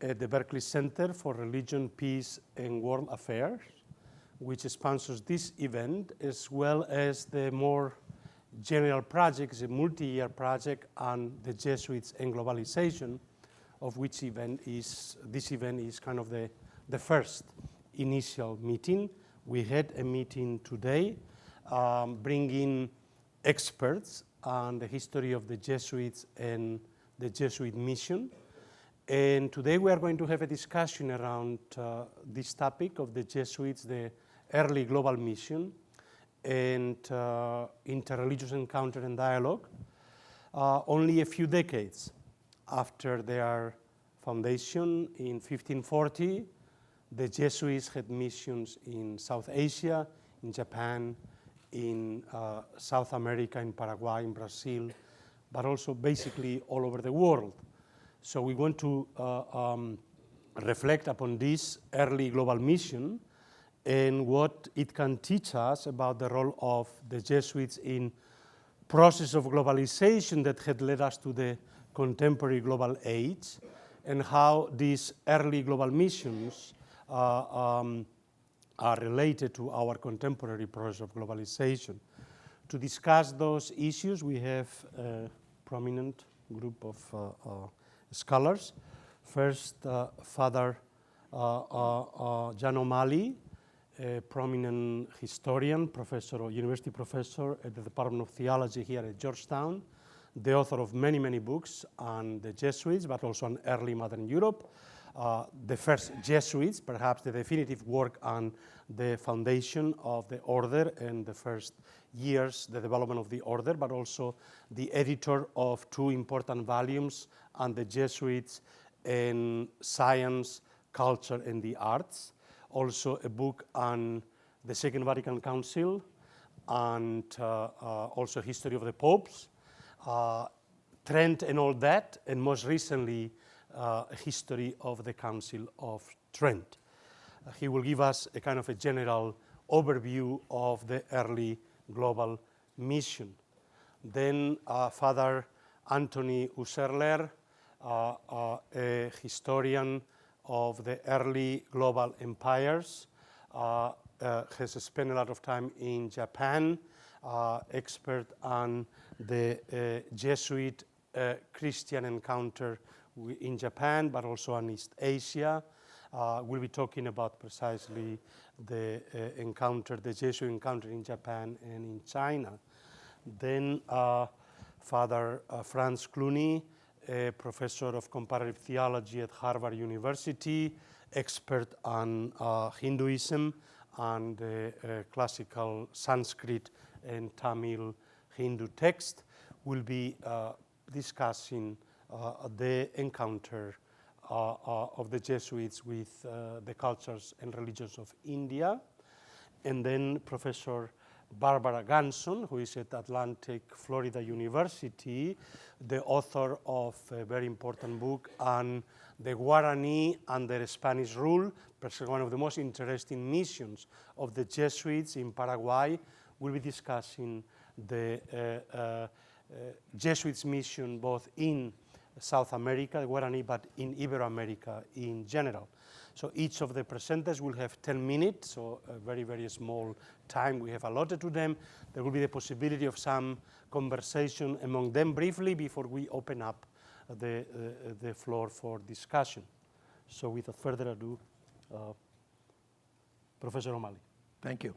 at the Berkeley Center for Religion, Peace, and World Affairs, which sponsors this event, as well as the more general project, is a multi-year project on the Jesuits and Globalization, of which this event is kind of the first initial meeting. We had a meeting today, bringing experts on the history of the Jesuits and the Jesuit mission. And today we are going to have a discussion around this topic of the Jesuits, the early global mission, and interreligious encounter and dialogue, only a few decades after their foundation in 1540. The Jesuits had missions in South Asia, in Japan, in South America, in Paraguay, in Brazil, but also basically all over the world. So we want to reflect upon this early global mission and what it can teach us about the role of the Jesuits in process of globalization that had led us to the contemporary global age, and how these early global missions are related to our contemporary process of globalization. To discuss those issues, we have a prominent group of scholars. First, Father Jan O'Malley, a prominent historian, university professor at the Department of Theology here at Georgetown, the author of many, many books on the Jesuits, but also on early modern Europe. The first Jesuits, perhaps the definitive work on the foundation of the order and the first years, the development of the order, but also the editor of two important volumes on the Jesuits in science, culture, and the arts. Also a book on the Second Vatican Council, and also history of the popes, Trent and all that, and most recently, a history of the Council of Trent. He will give us a kind of a general overview of the early global mission. Then Father Anthony Husserler, a historian of the early global empires, has spent a lot of time in Japan, expert on the Jesuit Christian encounter in Japan, but also on East Asia. We'll be talking about precisely the the Jesuit encounter in Japan and in China. Then Father Franz Clooney, a professor of comparative theology at Harvard University, expert on Hinduism and classical Sanskrit and Tamil Hindu text, will be discussing the encounter of the Jesuits with the cultures and religions of India. And then Professor Barbara Ganson, who is at Atlantic Florida University, the author of a very important book on the Guarani under Spanish rule, perhaps one of the most interesting missions of the Jesuits in Paraguay. We'll be discussing the Jesuits' mission both in South America, the Guarani, but in Iberoamerica in general. So each of the presenters will have 10 minutes, so a very, very small time we have allotted to them. There will be the possibility of some conversation among them briefly before we open up the floor for discussion. So without further ado, Professor O'Malley. Thank you.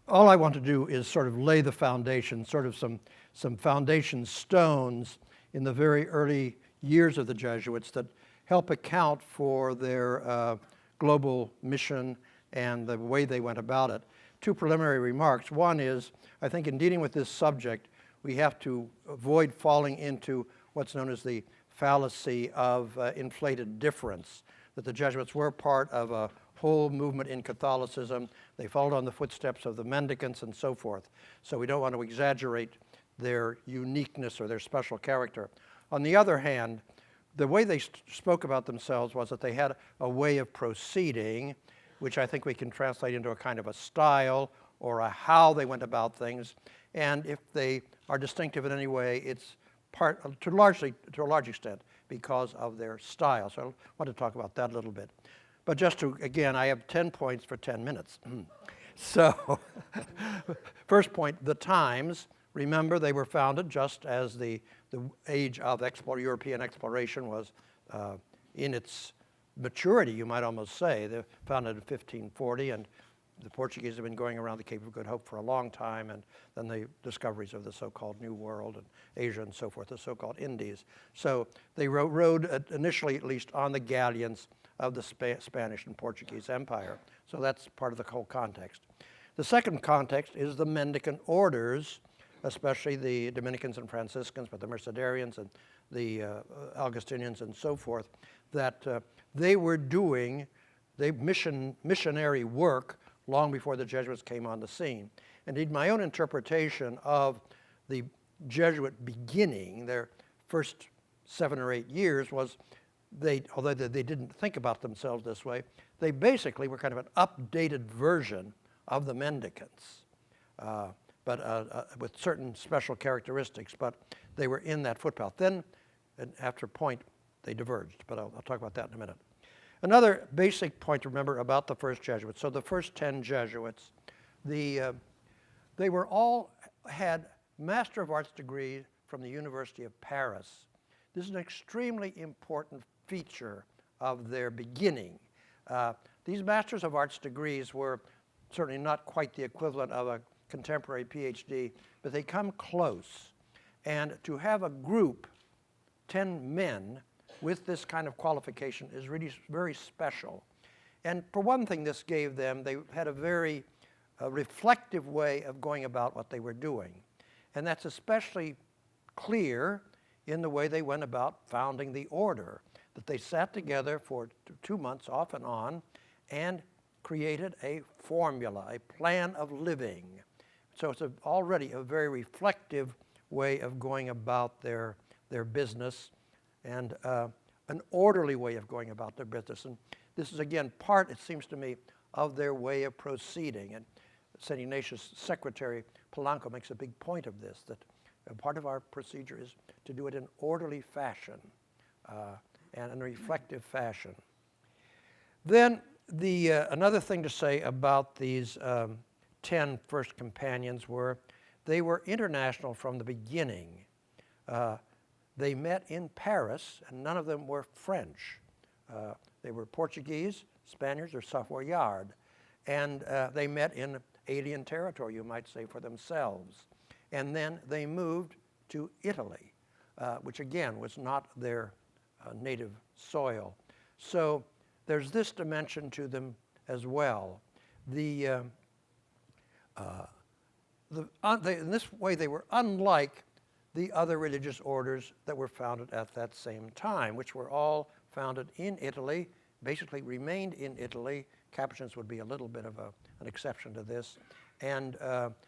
All I want to do is sort of lay the foundation, sort of some foundation stones in the very early years of the Jesuits that help account for their global mission and the way they went about it. Two preliminary remarks. One is, I think in dealing with this subject, we have to avoid falling into what's known as the fallacy of inflated difference, that the Jesuits were part of a whole movement in Catholicism. They followed on the footsteps of the mendicants and so forth. So we don't want to exaggerate their uniqueness or their special character. On the other hand, the way they spoke about themselves was that they had a way of proceeding, which I think we can translate into a kind of a style or a how they went about things. And if they are distinctive in any way, it's to a large extent, because of their style. So I want to talk about that a little bit. But just to, again, I have 10 points for 10 minutes. So, first point, the times. Remember, they were founded just as the age of European exploration was in its maturity, you might almost say. They were founded in 1540, and the Portuguese have been going around the Cape of Good Hope for a long time, and then the discoveries of the so-called New World and Asia and so forth, the so-called Indies. So they rode initially, at least, on the galleons of the Spanish and Portuguese Empire. So that's part of the whole context. The second context is the mendicant orders, especially the Dominicans and Franciscans, but the Mercedarians and the Augustinians and so forth, that they were doing missionary work long before the Jesuits came on the scene. Indeed, my own interpretation of the Jesuit beginning, their first 7 or 8 years, was although they didn't think about themselves this way, they basically were kind of an updated version of the mendicants, but with certain special characteristics, but they were in that footpath. Then, after a point, they diverged, but I'll talk about that in a minute. Another basic point to remember about the first Jesuits. So the first 10 Jesuits, they were all had Master of Arts degrees from the University of Paris. This is an extremely important feature of their beginning. These Masters of Arts degrees were certainly not quite the equivalent of a contemporary PhD, but they come close. And to have a group, 10 men, with this kind of qualification is really very special. And for one thing this gave them, they had a very reflective way of going about what they were doing. And that's especially clear in the way they went about founding the order, that they sat together for 2 months off and on and created a formula, a plan of living. So it's already a very reflective way of going about their business, and an orderly way of going about their business. And this is, again, part, it seems to me, of their way of proceeding. And St. Ignatius' secretary, Polanco, makes a big point of this, that part of our procedure is to do it in orderly fashion and in a reflective fashion. Then another thing to say about these 10 first companions were they were international from the beginning. They met in Paris, and none of them were French. They were Portuguese, Spaniards, or Savoyard. And they met in alien territory, you might say, for themselves. And then they moved to Italy, which again was not their native soil. So there's this dimension to them as well. In this way, they were unlike the other religious orders that were founded at that same time, which were all founded in Italy, basically remained in Italy. Capuchins would be a little bit of an exception to this, and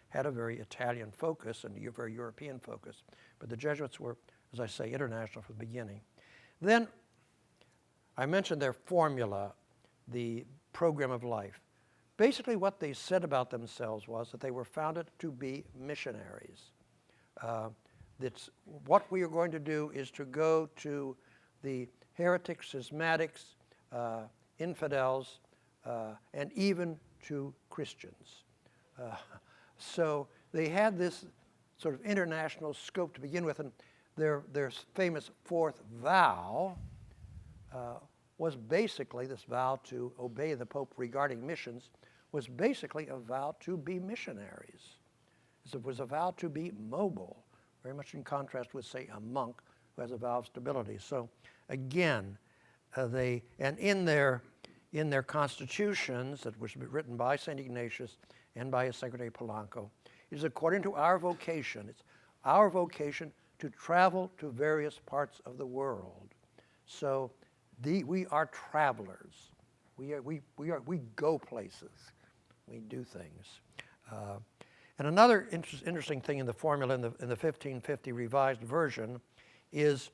had a very Italian focus and a very European focus. But the Jesuits were, as I say, international from the beginning. Then I mentioned their formula, the program of life. Basically what they said about themselves was that they were founded to be missionaries. What we are going to do is to go to the heretics, schismatics, infidels, and even to Christians. So they had this sort of international scope to begin with, and their famous fourth vow was basically, this vow to obey the Pope regarding missions, was basically a vow to be missionaries. It was a vow to be mobile, very much in contrast with, say, a monk who has a vow of stability. So again, in their constitutions that was written by St. Ignatius and by his secretary Polanco, it is according to our vocation. It's our vocation to travel to various parts of the world. So we are travelers. We go places. We do things. And another interesting thing in the formula in the 1550 revised version is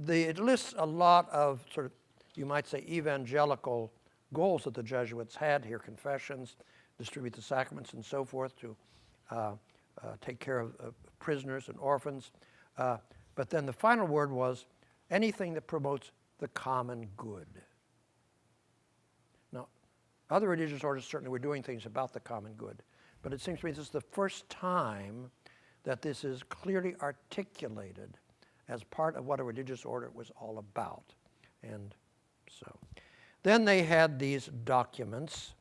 it lists a lot of sort of, you might say, evangelical goals that the Jesuits had here: confessions, distribute the sacraments, and so forth, to take care of prisoners and orphans. But But then the final word was anything that promotes the common good. Now, other religious orders certainly were doing things about the common good, but it seems to me this is the first time that this is clearly articulated as part of what a religious order was all about. And so, then they had these documents.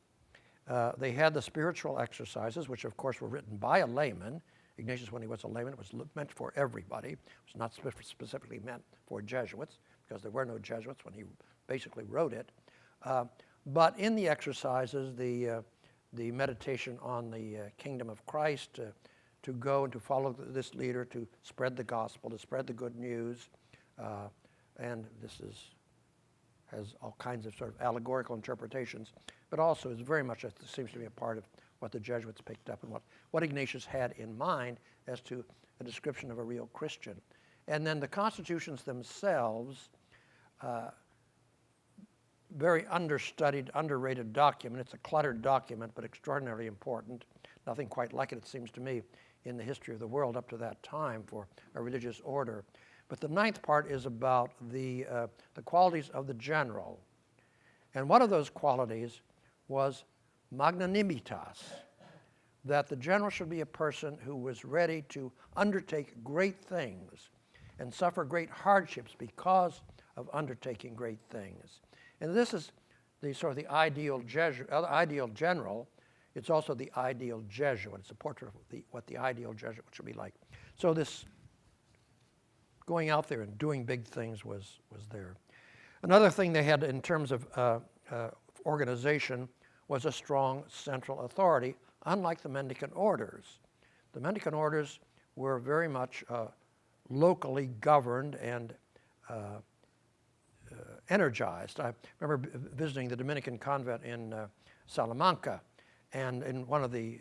They had the spiritual exercises, which of course were written by a layman. Ignatius, when he was a layman, it was meant for everybody. It was not specifically meant for Jesuits, because there were no Jesuits when he basically wrote it. But in the exercises, the meditation on the kingdom of Christ, to go and to follow this leader, to spread the gospel, to spread the good news, and this has all kinds of sort of allegorical interpretations, but also is very much, it seems to be a part of what the Jesuits picked up and what Ignatius had in mind as to a description of a real Christian. And then the constitutions themselves, very understudied, underrated document. It's a cluttered document, but extraordinarily important. Nothing quite like it seems to me, in the history of the world up to that time for a religious order. But the ninth part is about the qualities of the general. And one of those qualities was magnanimitas, that the general should be a person who was ready to undertake great things and suffer great hardships because of undertaking great things. And this is the sort of the ideal general. It's also the ideal Jesuit. It's a portrait of what the ideal Jesuit should be like. So this going out there and doing big things was there. Another thing they had in terms of organization was a strong central authority, unlike the mendicant orders. The mendicant orders were very much locally governed and energized. I remember visiting the Dominican convent in Salamanca, and in one of the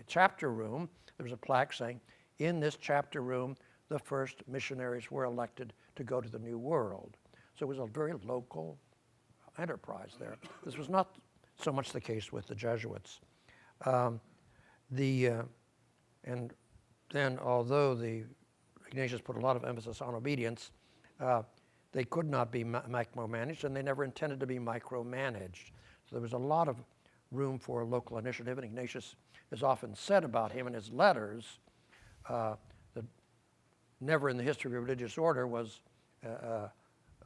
chapter room, there was a plaque saying, in this chapter room, the first missionaries were elected to go to the New World. So it was a very local enterprise there. This was not so much the case with the Jesuits. And then, although the Ignatius put a lot of emphasis on obedience, they could not be micromanaged, and they never intended to be micromanaged. So there was a lot of room for local initiative, and Ignatius has often said about him in his letters that never in the history of a religious order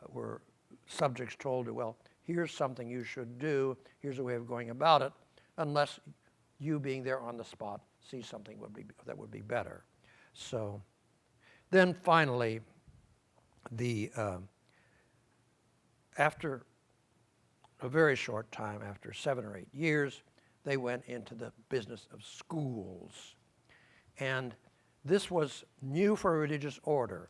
were subjects told, well, here's something you should do, here's a way of going about it, unless you being there on the spot see something that would be better. So then finally, after a very short time, after 7 or 8 years, they went into the business of schools. And this was new for a religious order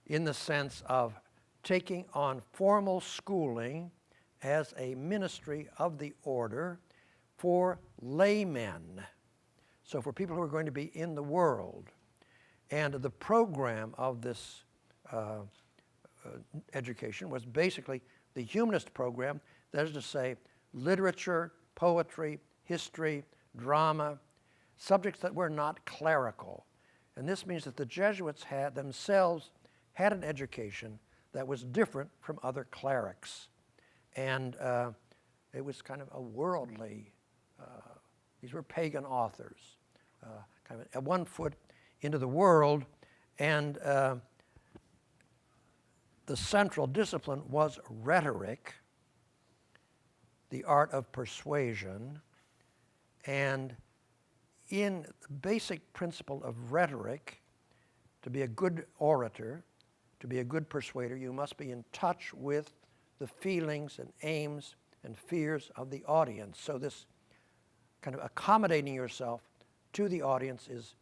in the sense of taking on formal schooling as a ministry of the order for laymen. So for people who are going to be in the world. And the program of this education was basically the humanist program, that is to say, literature, poetry, history, drama, subjects that were not clerical. And this means that the Jesuits themselves had an education that was different from other clerics. And it was kind of a worldly, these were pagan authors, kind of at one foot into the world, and the central discipline was rhetoric, the art of persuasion, and in the basic principle of rhetoric, to be a good orator, to be a good persuader, you must be in touch with the feelings and aims and fears of the audience. So this kind of accommodating yourself to the audience is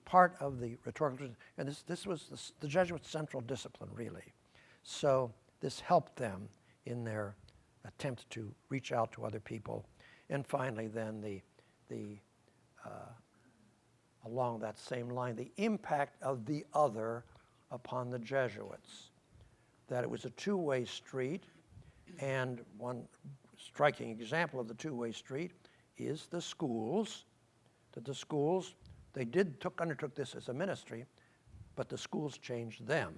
part of the rhetorical, and this was the Jesuits' central discipline, really. So this helped them in their attempt to reach out to other people. And finally, then along that same line, the impact of the other upon the Jesuits, that it was a two-way street, and one striking example of the two-way street is the schools, that the schools, they undertook this as a ministry, but the schools changed them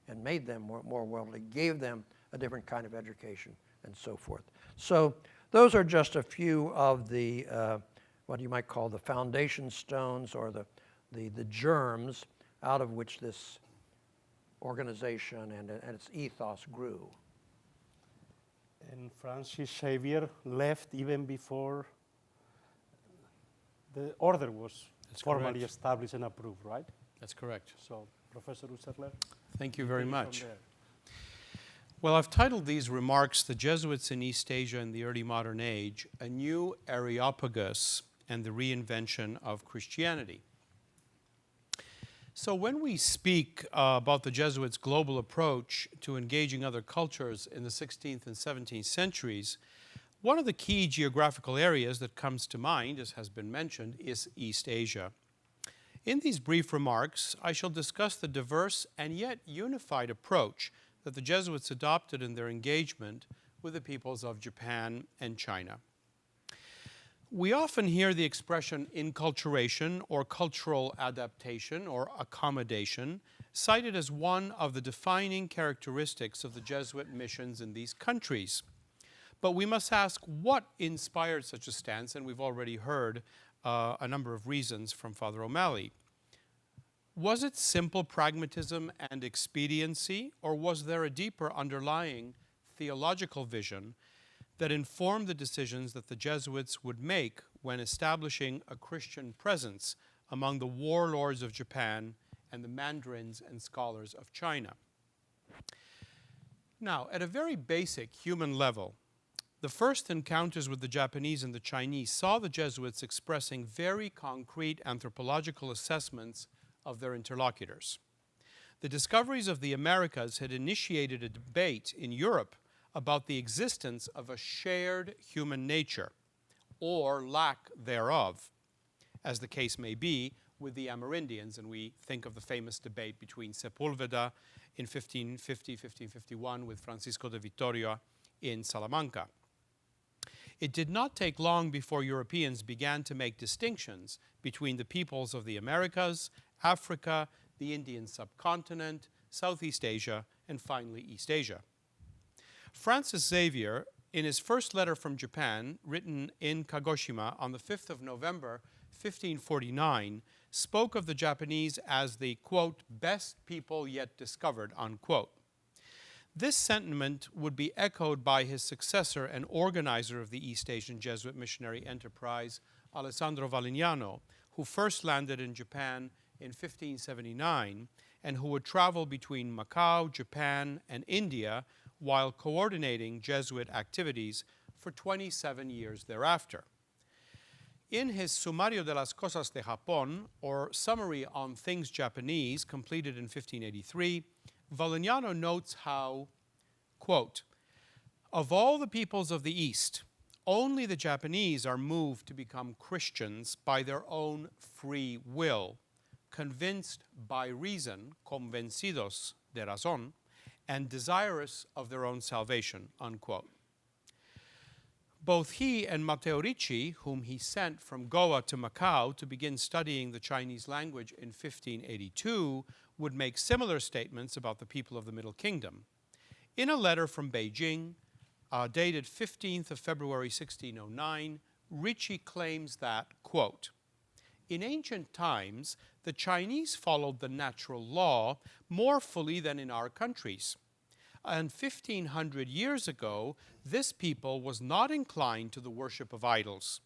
and made them more worldly, gave them a different kind of education, and so forth. So those are just a few of the, what you might call the foundation stones or the germs out of which this organization and its ethos grew. And Francis Xavier left even before the order was formally established and approved, right? That's correct. So, Professor Husserler. Thank you very much. From there. Well, I've titled these remarks, The Jesuits in East Asia in the Early Modern Age, A New Areopagus and the Reinvention of Christianity. So when we speak about the Jesuits' global approach to engaging other cultures in the 16th and 17th centuries, one of the key geographical areas that comes to mind, as has been mentioned, is East Asia. In these brief remarks, I shall discuss the diverse and yet unified approach that the Jesuits adopted in their engagement with the peoples of Japan and China. We often hear the expression enculturation or cultural adaptation or accommodation cited as one of the defining characteristics of the Jesuit missions in these countries. But we must ask what inspired such a stance, and we've already heard a number of reasons from Father O'Malley. Was it simple pragmatism and expediency, or was there a deeper underlying theological vision that informed the decisions that the Jesuits would make when establishing a Christian presence among the warlords of Japan and the mandarins and scholars of China? Now, at a very basic human level, the first encounters with the Japanese and the Chinese saw the Jesuits expressing very concrete anthropological assessments of their interlocutors. The discoveries of the Americas had initiated a debate in Europe about the existence of a shared human nature, or lack thereof, as the case may be with the Amerindians, and we think of the famous debate between Sepúlveda in 1550-1551 with Francisco de Vitoria in Salamanca. It did not take long before Europeans began to make distinctions between the peoples of the Americas, Africa, the Indian subcontinent, Southeast Asia, and finally East Asia. Francis Xavier, in his first letter from Japan, written in Kagoshima on the 5th of November, 1549, spoke of the Japanese as the, quote, best people yet discovered, unquote. This sentiment would be echoed by his successor and organizer of the East Asian Jesuit missionary enterprise, Alessandro Valignano, who first landed in Japan in 1579 and who would travel between Macau, Japan, and India while coordinating Jesuit activities for 27 years thereafter. In his Sumario de las Cosas de Japón, or Summary on Things Japanese, completed in 1583, Valignano notes how, quote, of all the peoples of the East, only the Japanese are moved to become Christians by their own free will, convinced by reason, convencidos de razón, and desirous of their own salvation, unquote. Both he and Matteo Ricci, whom he sent from Goa to Macau to begin studying the Chinese language in 1582, would make similar statements about the people of the Middle Kingdom. In a letter from Beijing, dated 15th of February 1609, Ricci claims that, quote, in ancient times, the Chinese followed the natural law more fully than in our countries. And 1,500 years ago, this people was not inclined to the worship of idols.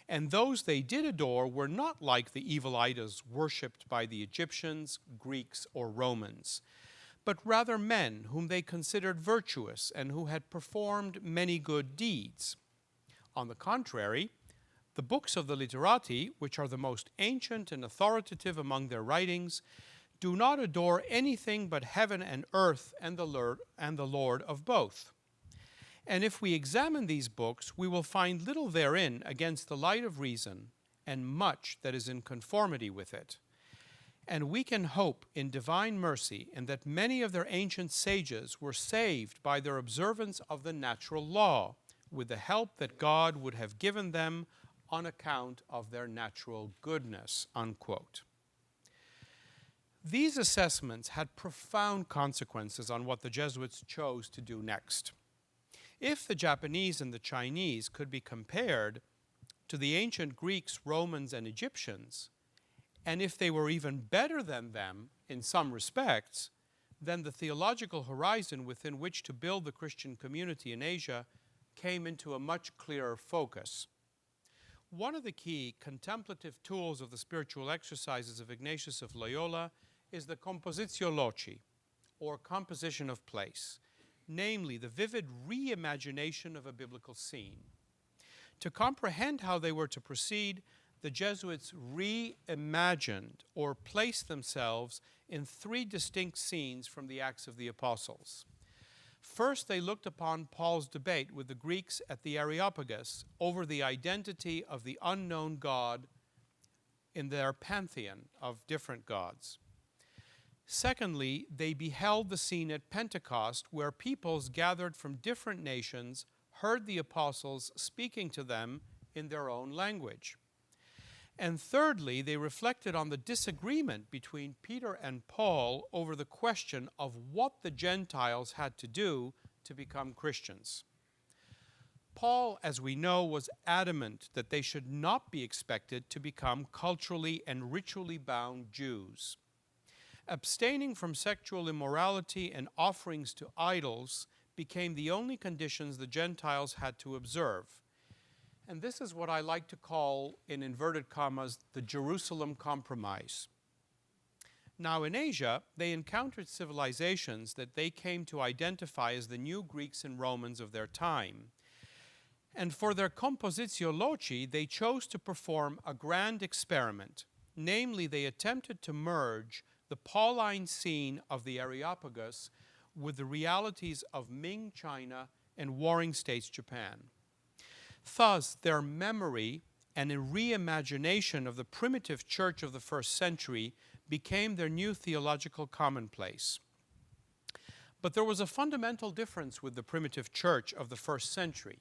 And those they did adore were not like the evil idols worshipped by the Egyptians, Greeks, or Romans, but rather men whom they considered virtuous and who had performed many good deeds. On the contrary, the books of the literati, which are the most ancient and authoritative among their writings, do not adore anything but heaven and earth and the Lord of both. And if we examine these books, we will find little therein against the light of reason, and much that is in conformity with it. And we can hope in divine mercy, and that many of their ancient sages were saved by their observance of the natural law, with the help that God would have given them on account of their natural goodness, unquote. These assessments had profound consequences on what the Jesuits chose to do next. If the Japanese and the Chinese could be compared to the ancient Greeks, Romans, and Egyptians, and if they were even better than them in some respects, then the theological horizon within which to build the Christian community in Asia came into a much clearer focus. One of the key contemplative tools of the spiritual exercises of Ignatius of Loyola is the compositio loci, or composition of place, namely the vivid reimagination of a biblical scene. To comprehend how they were to proceed, the Jesuits reimagined or placed themselves in three distinct scenes from the Acts of the Apostles. First, they looked upon Paul's debate with the Greeks at the Areopagus over the identity of the unknown God in their pantheon of different gods. Secondly, they beheld the scene at Pentecost where peoples gathered from different nations heard the apostles speaking to them in their own language. And thirdly, they reflected on the disagreement between Peter and Paul over the question of what the Gentiles had to do to become Christians. Paul, as we know, was adamant that they should not be expected to become culturally and ritually bound Jews. Abstaining from sexual immorality and offerings to idols became the only conditions the Gentiles had to observe. And this is what I like to call, in inverted commas, the Jerusalem Compromise. Now, in Asia, they encountered civilizations that they came to identify as the new Greeks and Romans of their time. And for their compositio loci, they chose to perform a grand experiment. Namely, they attempted to merge the Pauline scene of the Areopagus with the realities of Ming China and Warring States Japan. Thus, their memory and a reimagination of the primitive church of the first century became their new theological commonplace. But there was a fundamental difference with the primitive church of the first century.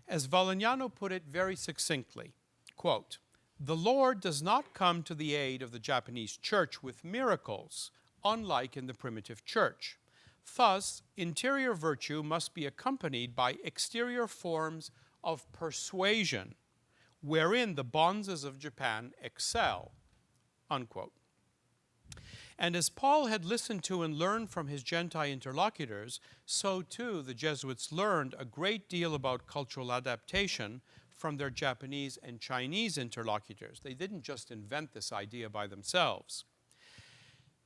As Valignano put it very succinctly, quote, "The Lord does not come to the aid of the Japanese church with miracles, unlike in the primitive church. Thus, interior virtue must be accompanied by exterior forms of persuasion, wherein the bonzes of Japan excel," unquote. And as Paul had listened to and learned from his Gentile interlocutors, so too the Jesuits learned a great deal about cultural adaptation from their Japanese and Chinese interlocutors. They didn't just invent this idea by themselves.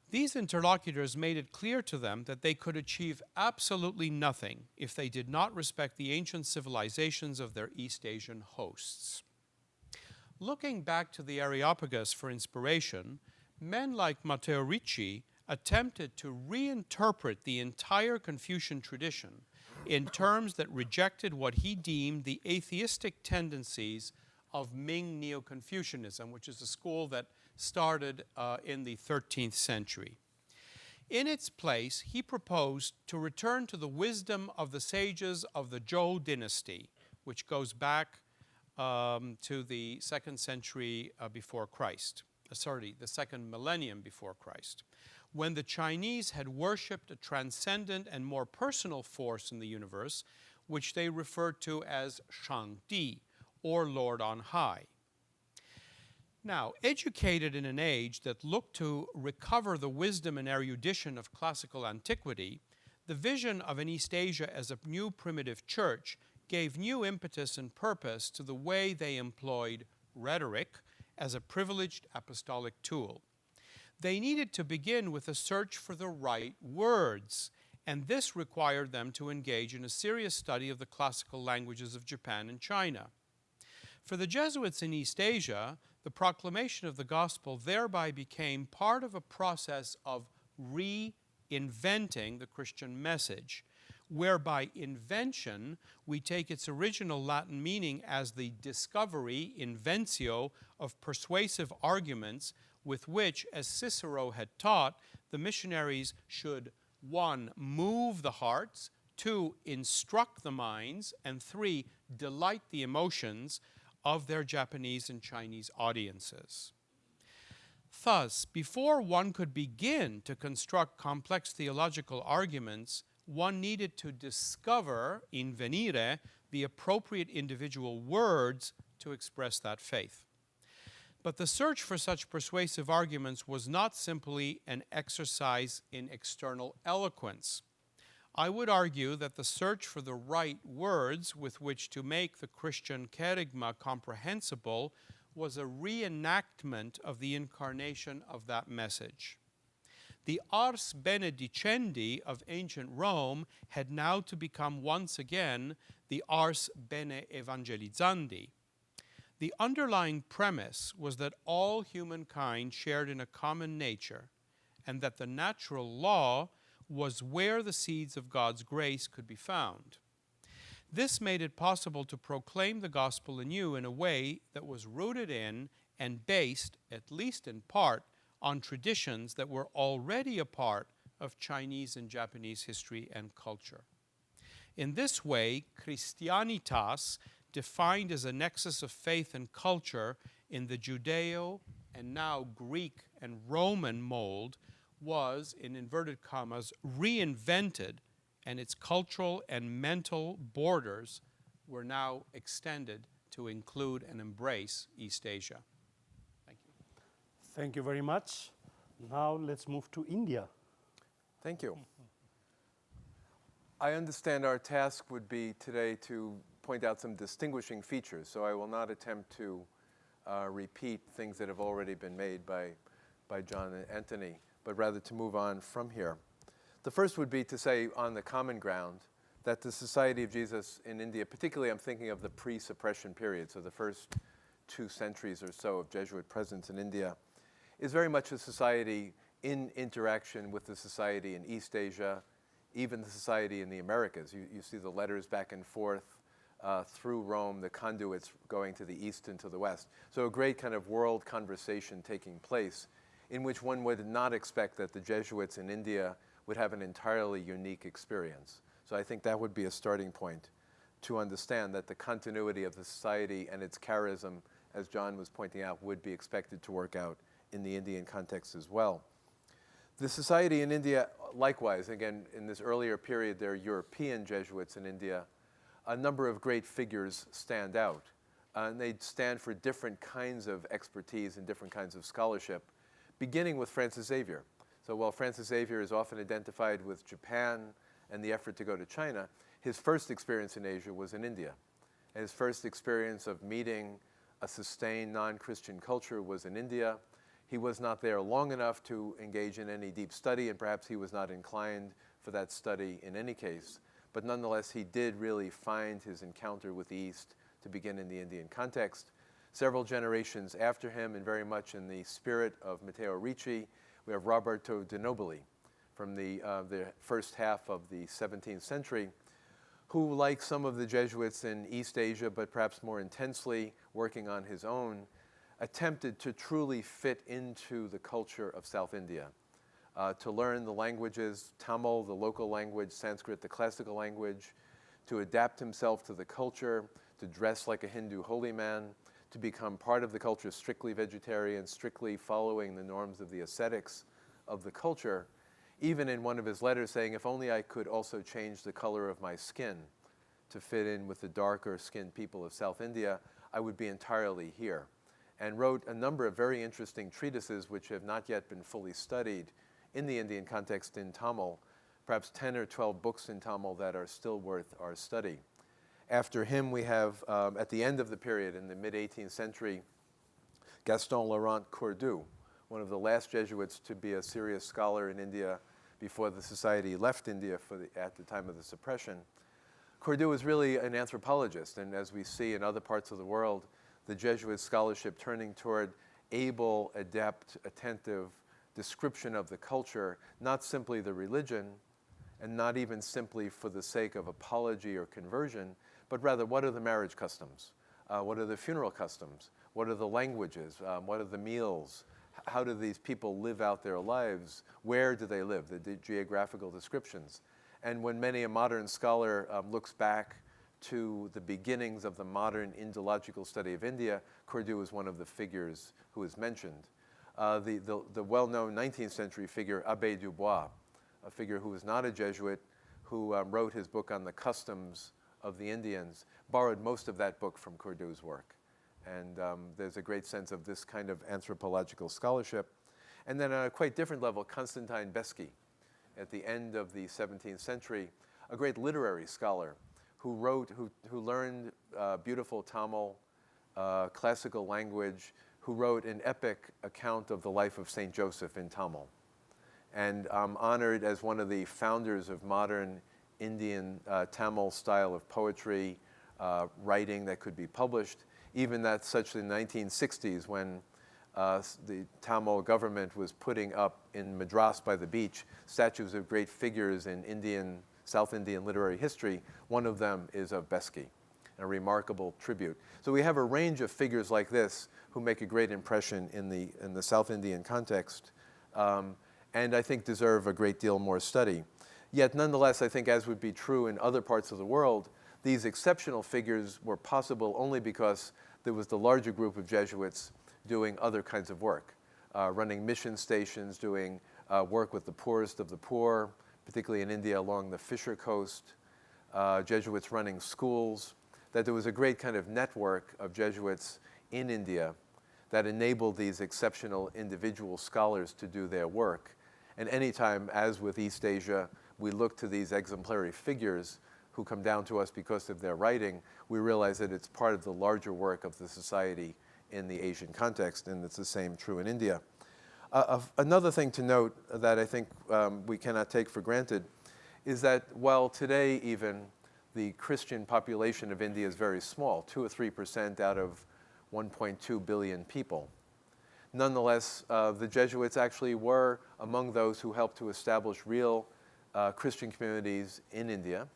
These interlocutors made it clear to them that they could achieve absolutely nothing if they did not respect the ancient civilizations of their East Asian hosts. Looking back to the Areopagus for inspiration, men like Matteo Ricci attempted to reinterpret the entire Confucian tradition in terms that rejected what he deemed the atheistic tendencies of Ming Neo-Confucianism, which is a school that started in the 13th century. In its place, he proposed to return to the wisdom of the sages of the Zhou dynasty, which goes back to the 2nd century before Christ. The 2nd millennium before Christ, when the Chinese had worshipped a transcendent and more personal force in the universe, which they referred to as Shangdi, or Lord on High. Now, educated in an age that looked to recover the wisdom and erudition of classical antiquity, the vision of an East Asia as a new primitive church gave new impetus and purpose to the way they employed rhetoric as a privileged apostolic tool. They needed to begin with a search for the right words, and this required them to engage in a serious study of the classical languages of Japan and China. For the Jesuits in East Asia, the proclamation of the gospel thereby became part of a process of reinventing the Christian message, whereby invention, we take its original Latin meaning as the discovery, inventio, of persuasive arguments with which, as Cicero had taught, the missionaries should 1. Move the hearts, 2. Instruct the minds, and 3. Delight the emotions of their Japanese and Chinese audiences. Thus, before one could begin to construct complex theological arguments, one needed to discover, in venire, the appropriate individual words to express that faith. But the search for such persuasive arguments was not simply an exercise in external eloquence. I would argue that the search for the right words with which to make the Christian kerygma comprehensible was a reenactment of the incarnation of that message. The ars benedicendi of ancient Rome had now to become once again the ars bene evangelizzandi. The underlying premise was that all humankind shared in a common nature, and that the natural law was where the seeds of God's grace could be found. This made it possible to proclaim the gospel anew in a way that was rooted in and based, at least in part, on traditions that were already a part of Chinese and Japanese history and culture. In this way, Christianitas, defined as a nexus of faith and culture in the Judeo and now Greek and Roman mold, was, in inverted commas, reinvented, and its cultural and mental borders were now extended to include and embrace East Asia. Thank you. Thank you very much. Now let's move to India. Thank you. I understand our task would be today to point out some distinguishing features, so I will not attempt to repeat things that have already been made by John and Anthony, but rather to move on from here. The first would be to say on the common ground that the Society of Jesus in India, particularly I'm thinking of the pre-suppression period, so the first 2 centuries or so of Jesuit presence in India, is very much a society in interaction with the society in East Asia, even the society in the Americas. You see the letters back and forth through Rome, the conduits going to the east and to the west. So a great kind of world conversation taking place in which one would not expect that the Jesuits in India would have an entirely unique experience. So I think that would be a starting point to understand that the continuity of the society and its charism, as John was pointing out, would be expected to work out in the Indian context as well. The society in India, likewise, again, in this earlier period, there are European Jesuits in India. A number of great figures stand out, and they stand for different kinds of expertise and different kinds of scholarship, beginning with Francis Xavier. So while Francis Xavier is often identified with Japan and the effort to go to China, his first experience in Asia was in India. And his first experience of meeting a sustained non-Christian culture was in India. He was not there long enough to engage in any deep study, and perhaps he was not inclined for that study in any case. But nonetheless, he did really find his encounter with the East to begin in the Indian context. Several generations after him, and very much in the spirit of Matteo Ricci, we have Roberto de Nobili from the first half of the 17th century, who, like some of the Jesuits in East Asia, but perhaps more intensely working on his own, attempted to truly fit into the culture of South India, to learn the languages, Tamil, the local language, Sanskrit, the classical language, to adapt himself to the culture, to dress like a Hindu holy man, to become part of the culture, strictly vegetarian, strictly following the norms of the ascetics of the culture, even in one of his letters saying, if only I could also change the color of my skin to fit in with the darker skinned people of South India, I would be entirely here. And wrote a number of very interesting treatises which have not yet been fully studied in the Indian context in Tamil, perhaps 10 or 12 books in Tamil that are still worth our study. After him, we have, at the end of the period, in the mid-18th century, Gaston Laurent Cordoue, one of the last Jesuits to be a serious scholar in India before the society left India at the time of the suppression. Cordoue was really an anthropologist, and as we see in other parts of the world, the Jesuit scholarship turning toward able, adept, attentive description of the culture, not simply the religion, and not even simply for the sake of apology or conversion, but rather what are the marriage customs? What are the funeral customs? What are the languages? What are the meals? How do these people live out their lives? Where do they live? The geographical descriptions. And when many a modern scholar looks back to the beginnings of the modern Indological study of India, Cordoue is one of the figures who is mentioned. the well-known 19th century figure Abbé Dubois, a figure who was not a Jesuit, who wrote his book on the customs of the Indians, borrowed most of that book from Cordo's work. And there's a great sense of this kind of anthropological scholarship. And then on a quite different level, Constantine Beskey, at the end of the 17th century, a great literary scholar who learned beautiful Tamil, classical language, who wrote an epic account of the life of Saint Joseph in Tamil, and honored as one of the founders of modern Indian Tamil style of poetry, writing that could be published. Even that such in the 1960s, when the Tamil government was putting up in Madras by the beach statues of great figures in South Indian literary history. One of them is of Beskey, a remarkable tribute. So we have a range of figures like this who make a great impression in the South Indian context, and I think deserve a great deal more study. Yet nonetheless, I think, as would be true in other parts of the world, these exceptional figures were possible only because there was the larger group of Jesuits doing other kinds of work, running mission stations, doing work with the poorest of the poor, particularly in India along the Fisher Coast, Jesuits running schools, that there was a great kind of network of Jesuits in India that enabled these exceptional individual scholars to do their work. And anytime, as with East Asia, we look to these exemplary figures who come down to us because of their writing, we realize that it's part of the larger work of the society in the Asian context, and it's the same true in India. Another thing to note that I think we cannot take for granted is that while today even the Christian population of India is very small, 2 or 3% out of 1.2 billion people, nonetheless, the Jesuits actually were among those who helped to establish real Christian communities in India.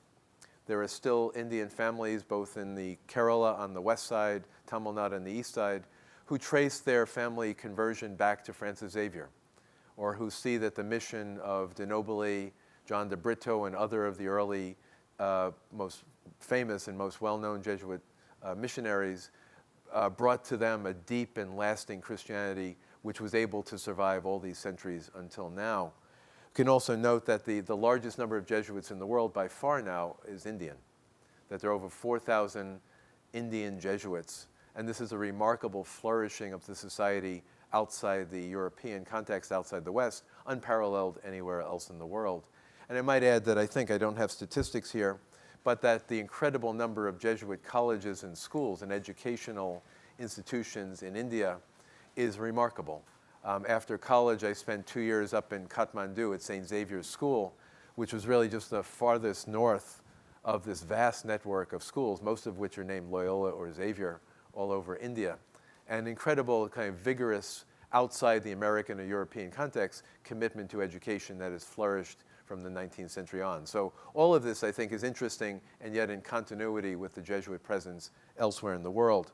There are still Indian families, both in the Kerala on the west side, Tamil Nadu on the east side, who trace their family conversion back to Francis Xavier, or who see that the mission of de Nobili, John de Brito, and other of the early most famous and most well-known Jesuit missionaries brought to them a deep and lasting Christianity which was able to survive all these centuries until now. You can also note that the largest number of Jesuits in the world by far now is Indian, that there are over 4,000 Indian Jesuits. And this is a remarkable flourishing of the society outside the European context, outside the West, unparalleled anywhere else in the world. And I might add that I think I don't have statistics here, but that the incredible number of Jesuit colleges and schools and educational institutions in India is remarkable. After college, I spent 2 years up in Kathmandu at St. Xavier's School, which was really just the farthest north of this vast network of schools, most of which are named Loyola or Xavier, all over India. An incredible kind of vigorous, outside the American or European context, commitment to education that has flourished from the 19th century on. So all of this, I think, is interesting and yet in continuity with the Jesuit presence elsewhere in the world.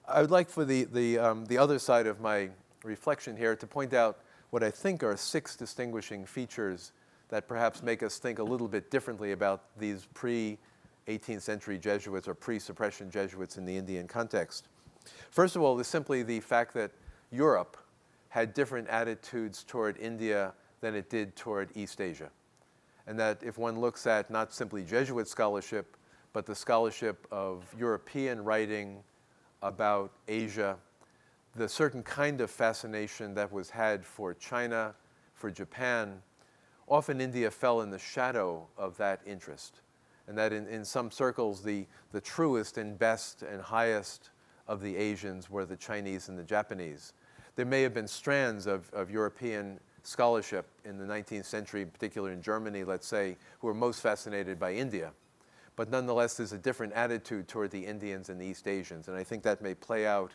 I would like for the other side of my reflection here to point out what I think are 6 distinguishing features that perhaps make us think a little bit differently about these pre-18th century Jesuits or pre-suppression Jesuits in the Indian context. First of all, is simply the fact that Europe had different attitudes toward India than it did toward East Asia. And that if one looks at not simply Jesuit scholarship, but the scholarship of European writing about Asia, the certain kind of fascination that was had for China, for Japan, often India fell in the shadow of that interest. And that in some circles, the truest and best and highest of the Asians were the Chinese and the Japanese. There may have been strands of European scholarship in the 19th century, in particular in Germany, let's say, who were most fascinated by India. But nonetheless, there's a different attitude toward the Indians and the East Asians. And I think that may play out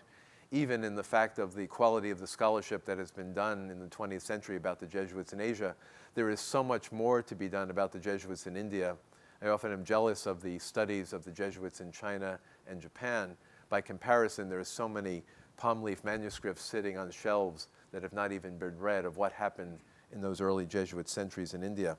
even in the fact of the quality of the scholarship that has been done in the 20th century about the Jesuits in Asia. There is so much more to be done about the Jesuits in India. I often am jealous of the studies of the Jesuits in China and Japan. By comparison, there are so many palm leaf manuscripts sitting on shelves that have not even been read of what happened in those early Jesuit centuries in India.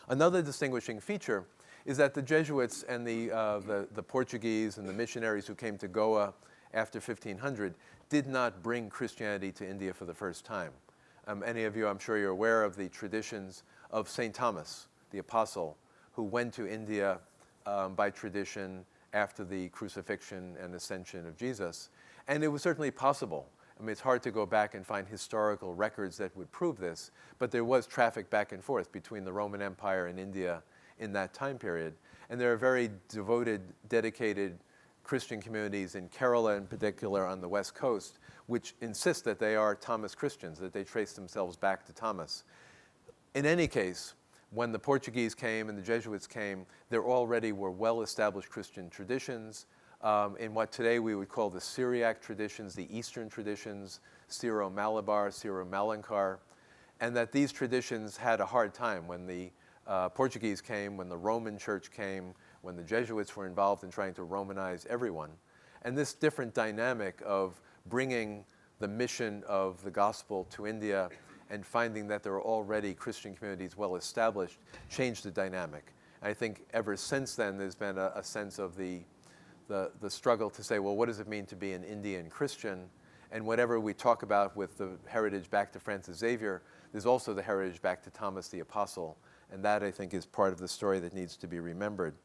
Another distinguishing feature is that the Jesuits and the Portuguese and the missionaries who came to Goa after 1500 did not bring Christianity to India for the first time. Any of you, I'm sure you're aware of the traditions of St. Thomas, the apostle, who went to India by tradition after the crucifixion and ascension of Jesus. And it was certainly possible. I mean, it's hard to go back and find historical records that would prove this, but there was traffic back and forth between the Roman Empire and India in that time period. And there are very devoted, dedicated Christian communities in Kerala in particular on the West Coast, which insist that they are Thomas Christians, that they trace themselves back to Thomas. In any case, when the Portuguese came and the Jesuits came, there already were well-established Christian traditions in what today we would call the Syriac traditions, the Eastern traditions, Syro-Malabar, Syro-Malankar, and that these traditions had a hard time when the Portuguese came, when the Roman Church came, when the Jesuits were involved in trying to Romanize everyone. And this different dynamic of bringing the mission of the gospel to India and finding that there are already Christian communities well established changed the dynamic. I think ever since then there's been a sense of the struggle to say, well, what does it mean to be an Indian Christian? And whatever we talk about with the heritage back to Francis Xavier, there's also the heritage back to Thomas the Apostle. And that, I think, is part of the story that needs to be remembered.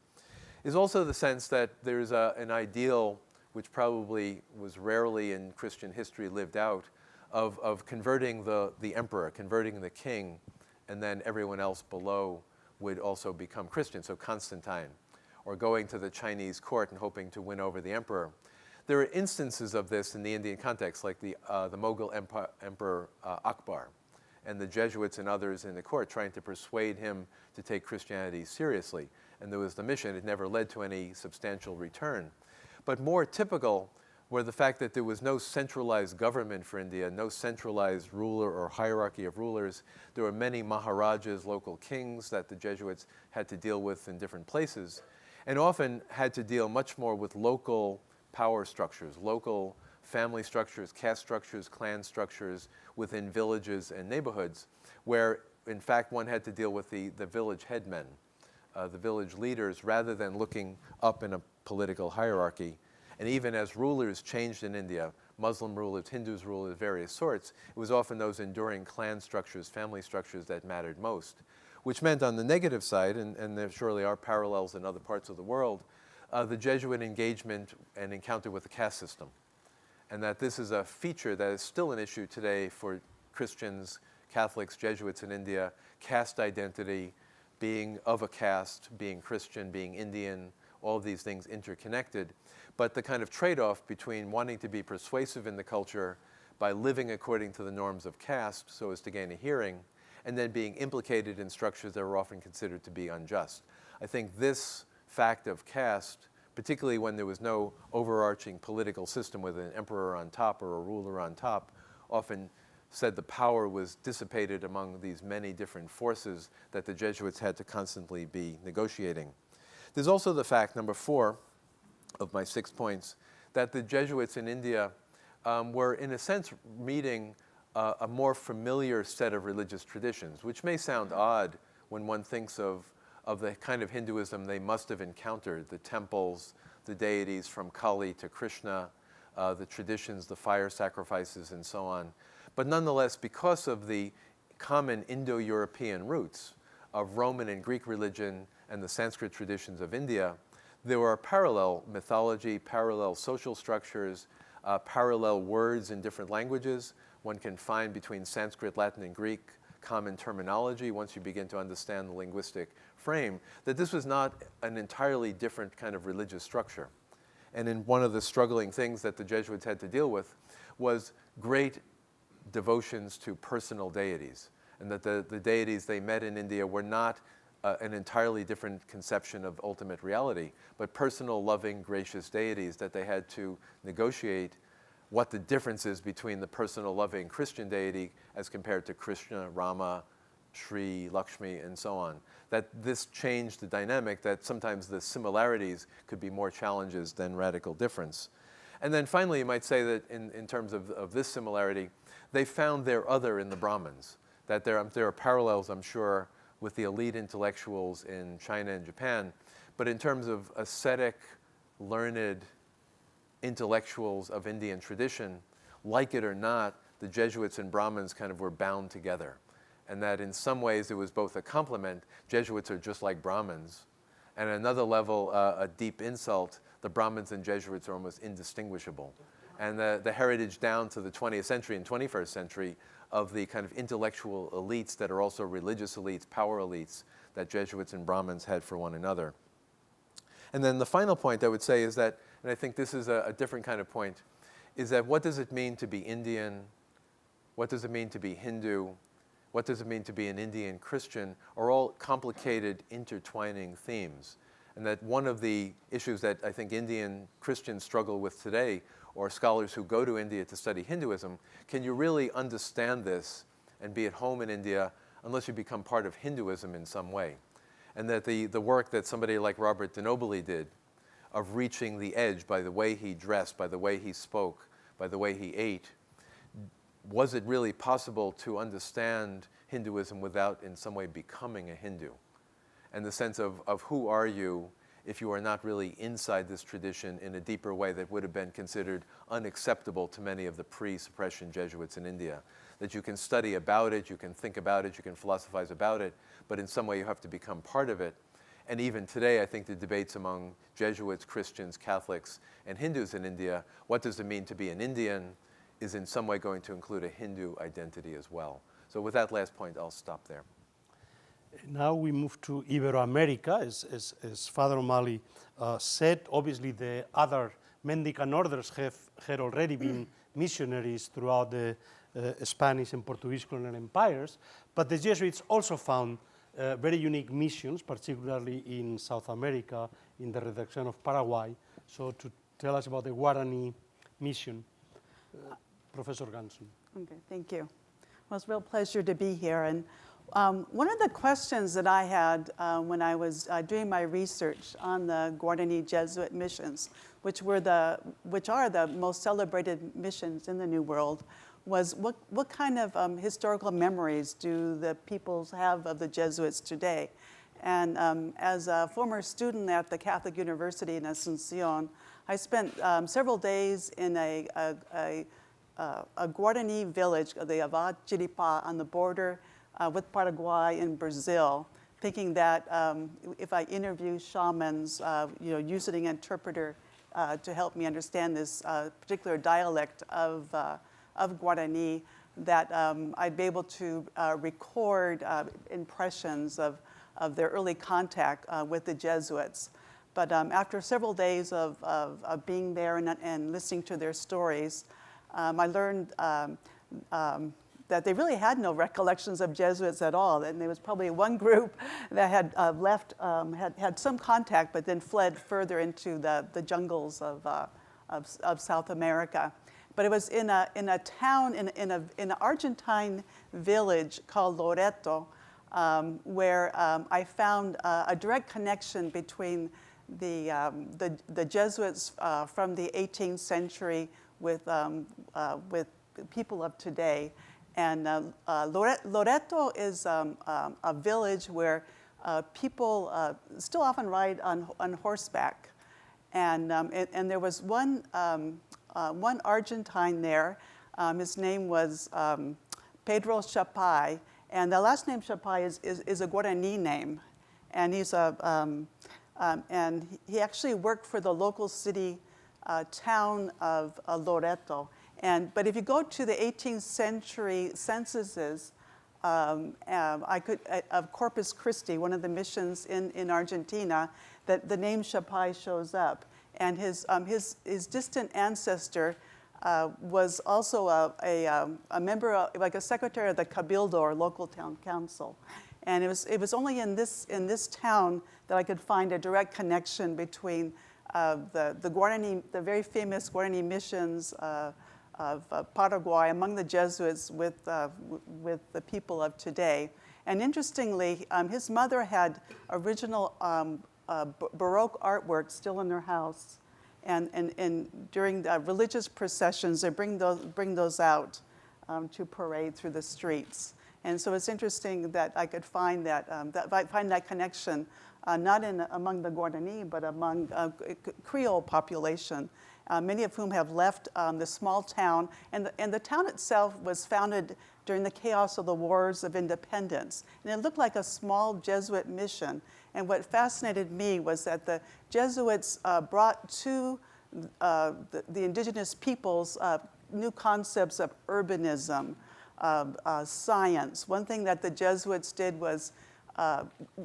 Is also the sense that there's an ideal, which probably was rarely in Christian history lived out, of converting the emperor, converting the king, and then everyone else below would also become Christian, so Constantine, or going to the Chinese court and hoping to win over the emperor. There are instances of this in the Indian context, like the Mughal Emperor Akbar, and the Jesuits and others in the court trying to persuade him to take Christianity seriously. And there was the mission. It never led to any substantial return. But more typical were the fact that there was no centralized government for India, no centralized ruler or hierarchy of rulers. There were many maharajas, local kings, that the Jesuits had to deal with in different places, and often had to deal much more with local power structures, local family structures, caste structures, clan structures within villages and neighborhoods, where in fact one had to deal with the village headmen, the village leaders, rather than looking up in a political hierarchy. And even as rulers changed in India, Muslim rulers, Hindus rulers of various sorts, it was often those enduring clan structures, family structures that mattered most, which meant on the negative side, and there surely are parallels in other parts of the world, the Jesuit engagement and encounter with the caste system. And that this is a feature that is still an issue today for Christians, Catholics, Jesuits in India, caste identity, being of a caste, being Christian, being Indian, all of these things interconnected. But the kind of trade-off between wanting to be persuasive in the culture by living according to the norms of caste so as to gain a hearing, and then being implicated in structures that are often considered to be unjust. I think this fact of caste, particularly when there was no overarching political system with an emperor on top or a ruler on top, often said the power was dissipated among these many different forces that the Jesuits had to constantly be negotiating. There's also the fact, number 4 of my 6 points, that the Jesuits in India were in a sense meeting a more familiar set of religious traditions, which may sound odd when one thinks of the kind of Hinduism they must have encountered, the temples, the deities from Kali to Krishna, the traditions, the fire sacrifices, and so on. But nonetheless, because of the common Indo-European roots of Roman and Greek religion and the Sanskrit traditions of India, there were parallel mythology, parallel social structures, parallel words in different languages. One can find between Sanskrit, Latin, and Greek common terminology once you begin to understand the linguistic frame, that this was not an entirely different kind of religious structure. And in one of the struggling things that the Jesuits had to deal with was great devotions to personal deities, and that the deities they met in India were not an entirely different conception of ultimate reality, but personal, loving, gracious deities that they had to negotiate what the difference is between the personal, loving Christian deity as compared to Krishna, Rama, Shri, Lakshmi, and so on. That this changed the dynamic, that sometimes the similarities could be more challenges than radical difference. And then finally, you might say that in terms of this similarity, they found their other in the Brahmins, that there are parallels, I'm sure, with the elite intellectuals in China and Japan, but in terms of ascetic, learned, intellectuals of Indian tradition, like it or not, the Jesuits and Brahmins kind of were bound together. And that in some ways it was both a compliment, Jesuits are just like Brahmins, and at another level, a deep insult, the Brahmins and Jesuits are almost indistinguishable. And the heritage down to the 20th century and 21st century of the kind of intellectual elites that are also religious elites, power elites, that Jesuits and Brahmins had for one another. And then the final point I would say is that, and I think this is a different kind of point, is that what does it mean to be Indian? What does it mean to be Hindu? What does it mean to be an Indian Christian are all complicated, intertwining themes. And that one of the issues that I think Indian Christians struggle with today, or scholars who go to India to study Hinduism, can you really understand this and be at home in India unless you become part of Hinduism in some way? And that the work that somebody like Robert de Nobili did of reaching the edge by the way he dressed, by the way he spoke, by the way he ate, was it really possible to understand Hinduism without in some way becoming a Hindu? And the sense of who are you if you are not really inside this tradition in a deeper way that would have been considered unacceptable to many of the pre-suppression Jesuits in India. That you can study about it, you can think about it, you can philosophize about it, but in some way you have to become part of it. And even today, I think the debates among Jesuits, Christians, Catholics, and Hindus in India, what does it mean to be an Indian, is in some way going to include a Hindu identity as well. So with that last point, I'll stop there. Now we move to Iberoamerica. As Father O'Malley said, obviously the other mendicant orders had already been missionaries throughout the Spanish and Portuguese colonial empires, but the Jesuits also found very unique missions, particularly in South America, in the reduction of Paraguay. So to tell us about the Guarani mission, Professor Ganson. Okay, thank you. Well, it's a real pleasure to be here. And one of the questions that I had when I was doing my research on the Guarani Jesuit missions, which are the most celebrated missions in the New World, was what kind of historical memories do the peoples have of the Jesuits today? And as a former student at the Catholic University in Asunción, I spent several days in a Guarani village, the Ava Chiripa, on the border with Paraguay and Brazil, thinking that if I interview shamans, using an interpreter to help me understand this particular dialect of Guarani, that I'd be able to record impressions of their early contact with the Jesuits. But after several days of being there and listening to their stories, I learned that they really had no recollections of Jesuits at all. And there was probably one group that had left, had some contact, but then fled further into the jungles of South America. But it was in a town, in an Argentine village called Loreto, where I found a direct connection between the Jesuits from the 18th century with people of today. And Loreto is a village where people still often ride on horseback. And there was one Argentine there. His name was Pedro Chapay, and the last name Chapay is a Guarani name, and and he actually worked for the local city town of Loreto. But if you go to the 18th century censuses of Corpus Christi, one of the missions in Argentina, that the name Chapay shows up. And his distant ancestor was also a member, like a secretary of the Cabildo, or local town council. And it was only in this town that I could find a direct connection between the Guarani, the very famous Guarani missions of Paraguay among the Jesuits with the people of today. And interestingly, his mother had original Baroque artwork still in their house, and during the religious processions, they bring those out to parade through the streets. And so it's interesting that I could find that connection, not among the Guarani, but among Creole population. many of whom have left the small town. And the town itself was founded during the chaos of the Wars of Independence. And it looked like a small Jesuit mission. And what fascinated me was that the Jesuits brought to the indigenous peoples new concepts of urbanism, science. One thing that the Jesuits did was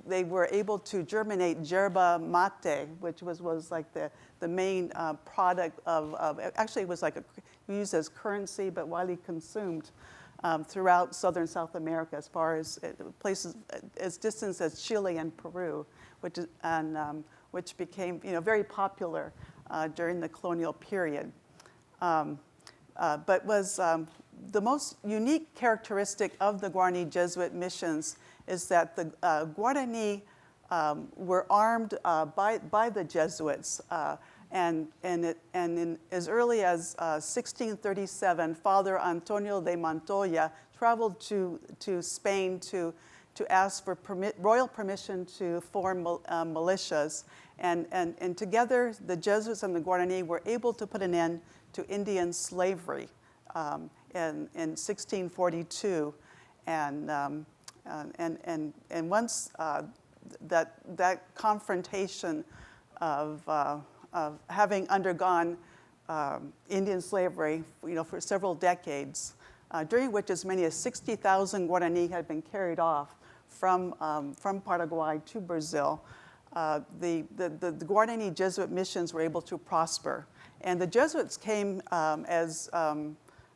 they were able to germinate yerba mate, which was like the main product of actually it was like used as currency, but widely consumed throughout southern South America, as far as places as distant as Chile and Peru, which became very popular during the colonial period. But was the most unique characteristic of the Guarani Jesuit missions is that the Guarani were armed by the Jesuits, and in as early as 1637, Father Antonio de Montoya traveled to Spain to ask for royal permission to form militias, and together the Jesuits and the Guarani were able to put an end to Indian slavery in 1642, and once that confrontation of having undergone Indian slavery, for several decades, during which as many as 60,000 Guarani had been carried off from Paraguay to Brazil, the Guarani Jesuit missions were able to prosper. And the Jesuits came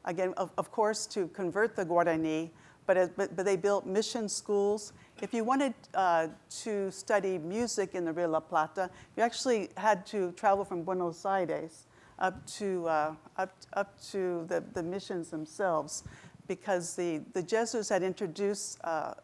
again, of course, to convert the Guarani, but they built mission schools. If you wanted to study music in the Rio La Plata, you actually had to travel from Buenos Aires up to the missions themselves, because the Jesuits had introduced a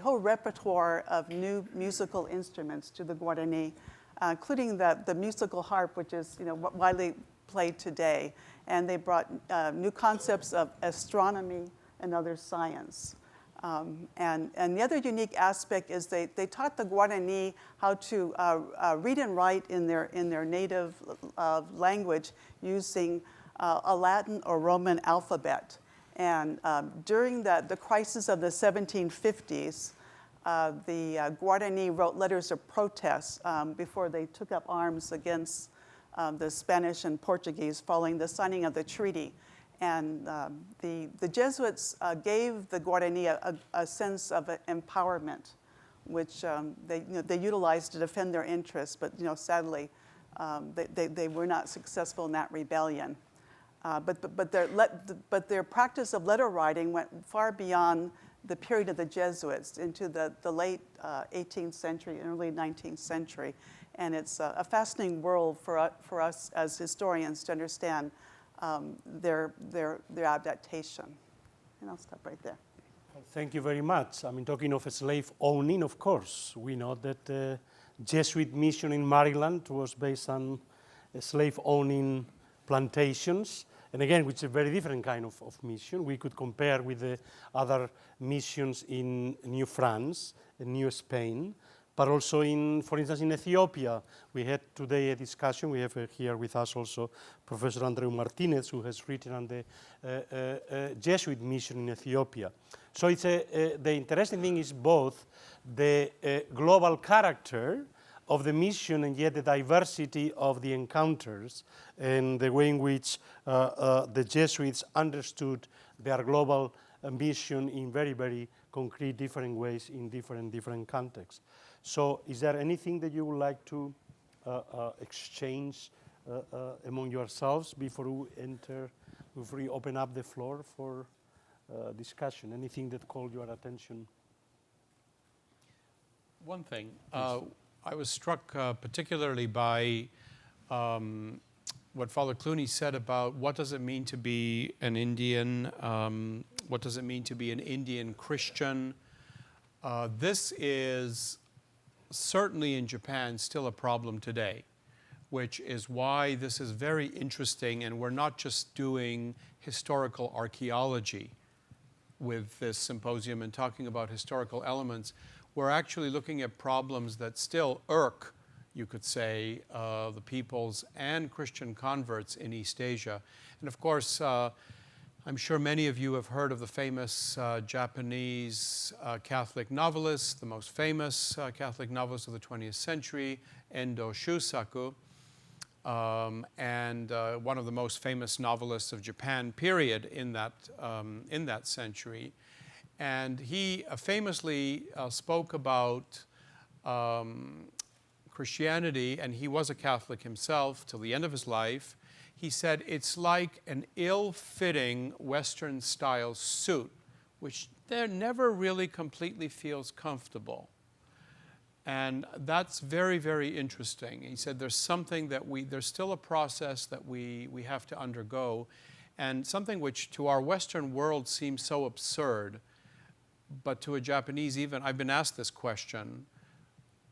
whole repertoire of new musical instruments to the Guarani, including the musical harp, which is widely played today. And they brought new concepts of astronomy and other science. And the other unique aspect is they taught the Guarani how to read and write in their native language using a Latin or Roman alphabet. And during the crisis of the 1750s, the Guarani wrote letters of protest before they took up arms against the Spanish and Portuguese following the signing of the treaty. And the Jesuits gave the Guarani a sense of empowerment, which they utilized to defend their interests, but sadly, they were not successful in that rebellion. But their practice of letter writing went far beyond the period of the Jesuits into the late 18th century and early 19th century. And it's a fascinating world for us as historians to understand their adaptation. And I'll stop right there. Well, thank you very much. Talking of slave owning, of course, we know that the Jesuit mission in Maryland was based on slave owning plantations. And again, which is a very different kind of mission. We could compare with the other missions in New France and New Spain, but also for instance, in Ethiopia. We had today a discussion. We have here with us also Professor Andreu Martinez, who has written on the Jesuit mission in Ethiopia. So it's the interesting thing is both the global character of the mission and yet the diversity of the encounters and the way in which the Jesuits understood their global mission in very, very concrete, different ways in different contexts. So is there anything that you would like to exchange among yourselves before we open up the floor for discussion? Anything that called your attention? One thing. I was struck particularly by what Father Clooney said about what does it mean to be an Indian, what does it mean to be an Indian Christian. This is certainly in Japan still a problem today, which is why this is very interesting, and we're not just doing historical archaeology with this symposium and talking about historical elements. We're actually looking at problems that still irk you could say, the peoples and Christian converts in East Asia. And of course, I'm sure many of you have heard of the famous Japanese Catholic novelist, the most famous Catholic novelist of the 20th century, Endo Shusaku, and one of the most famous novelists of Japan, period, in that century. And he famously spoke about Christianity, and he was a Catholic himself till the end of his life. He said, it's like an ill-fitting Western-style suit, which there never really completely feels comfortable. And that's very, very interesting. He said there's something that there's still a process that we have to undergo, and something which to our Western world seems so absurd, but to a Japanese even, I've been asked this question,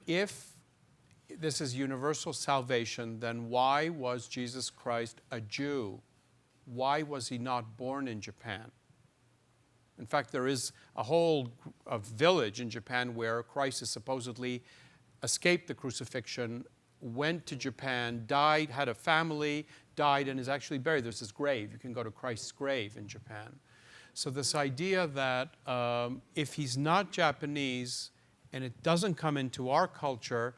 if this is universal salvation, then why was Jesus Christ a Jew? Why was he not born in Japan? In fact, there is a whole village in Japan where Christ has supposedly escaped the crucifixion, went to Japan, died, had a family, died, and is actually buried. There's his grave. You can go to Christ's grave in Japan. So this idea that if he's not Japanese and it doesn't come into our culture,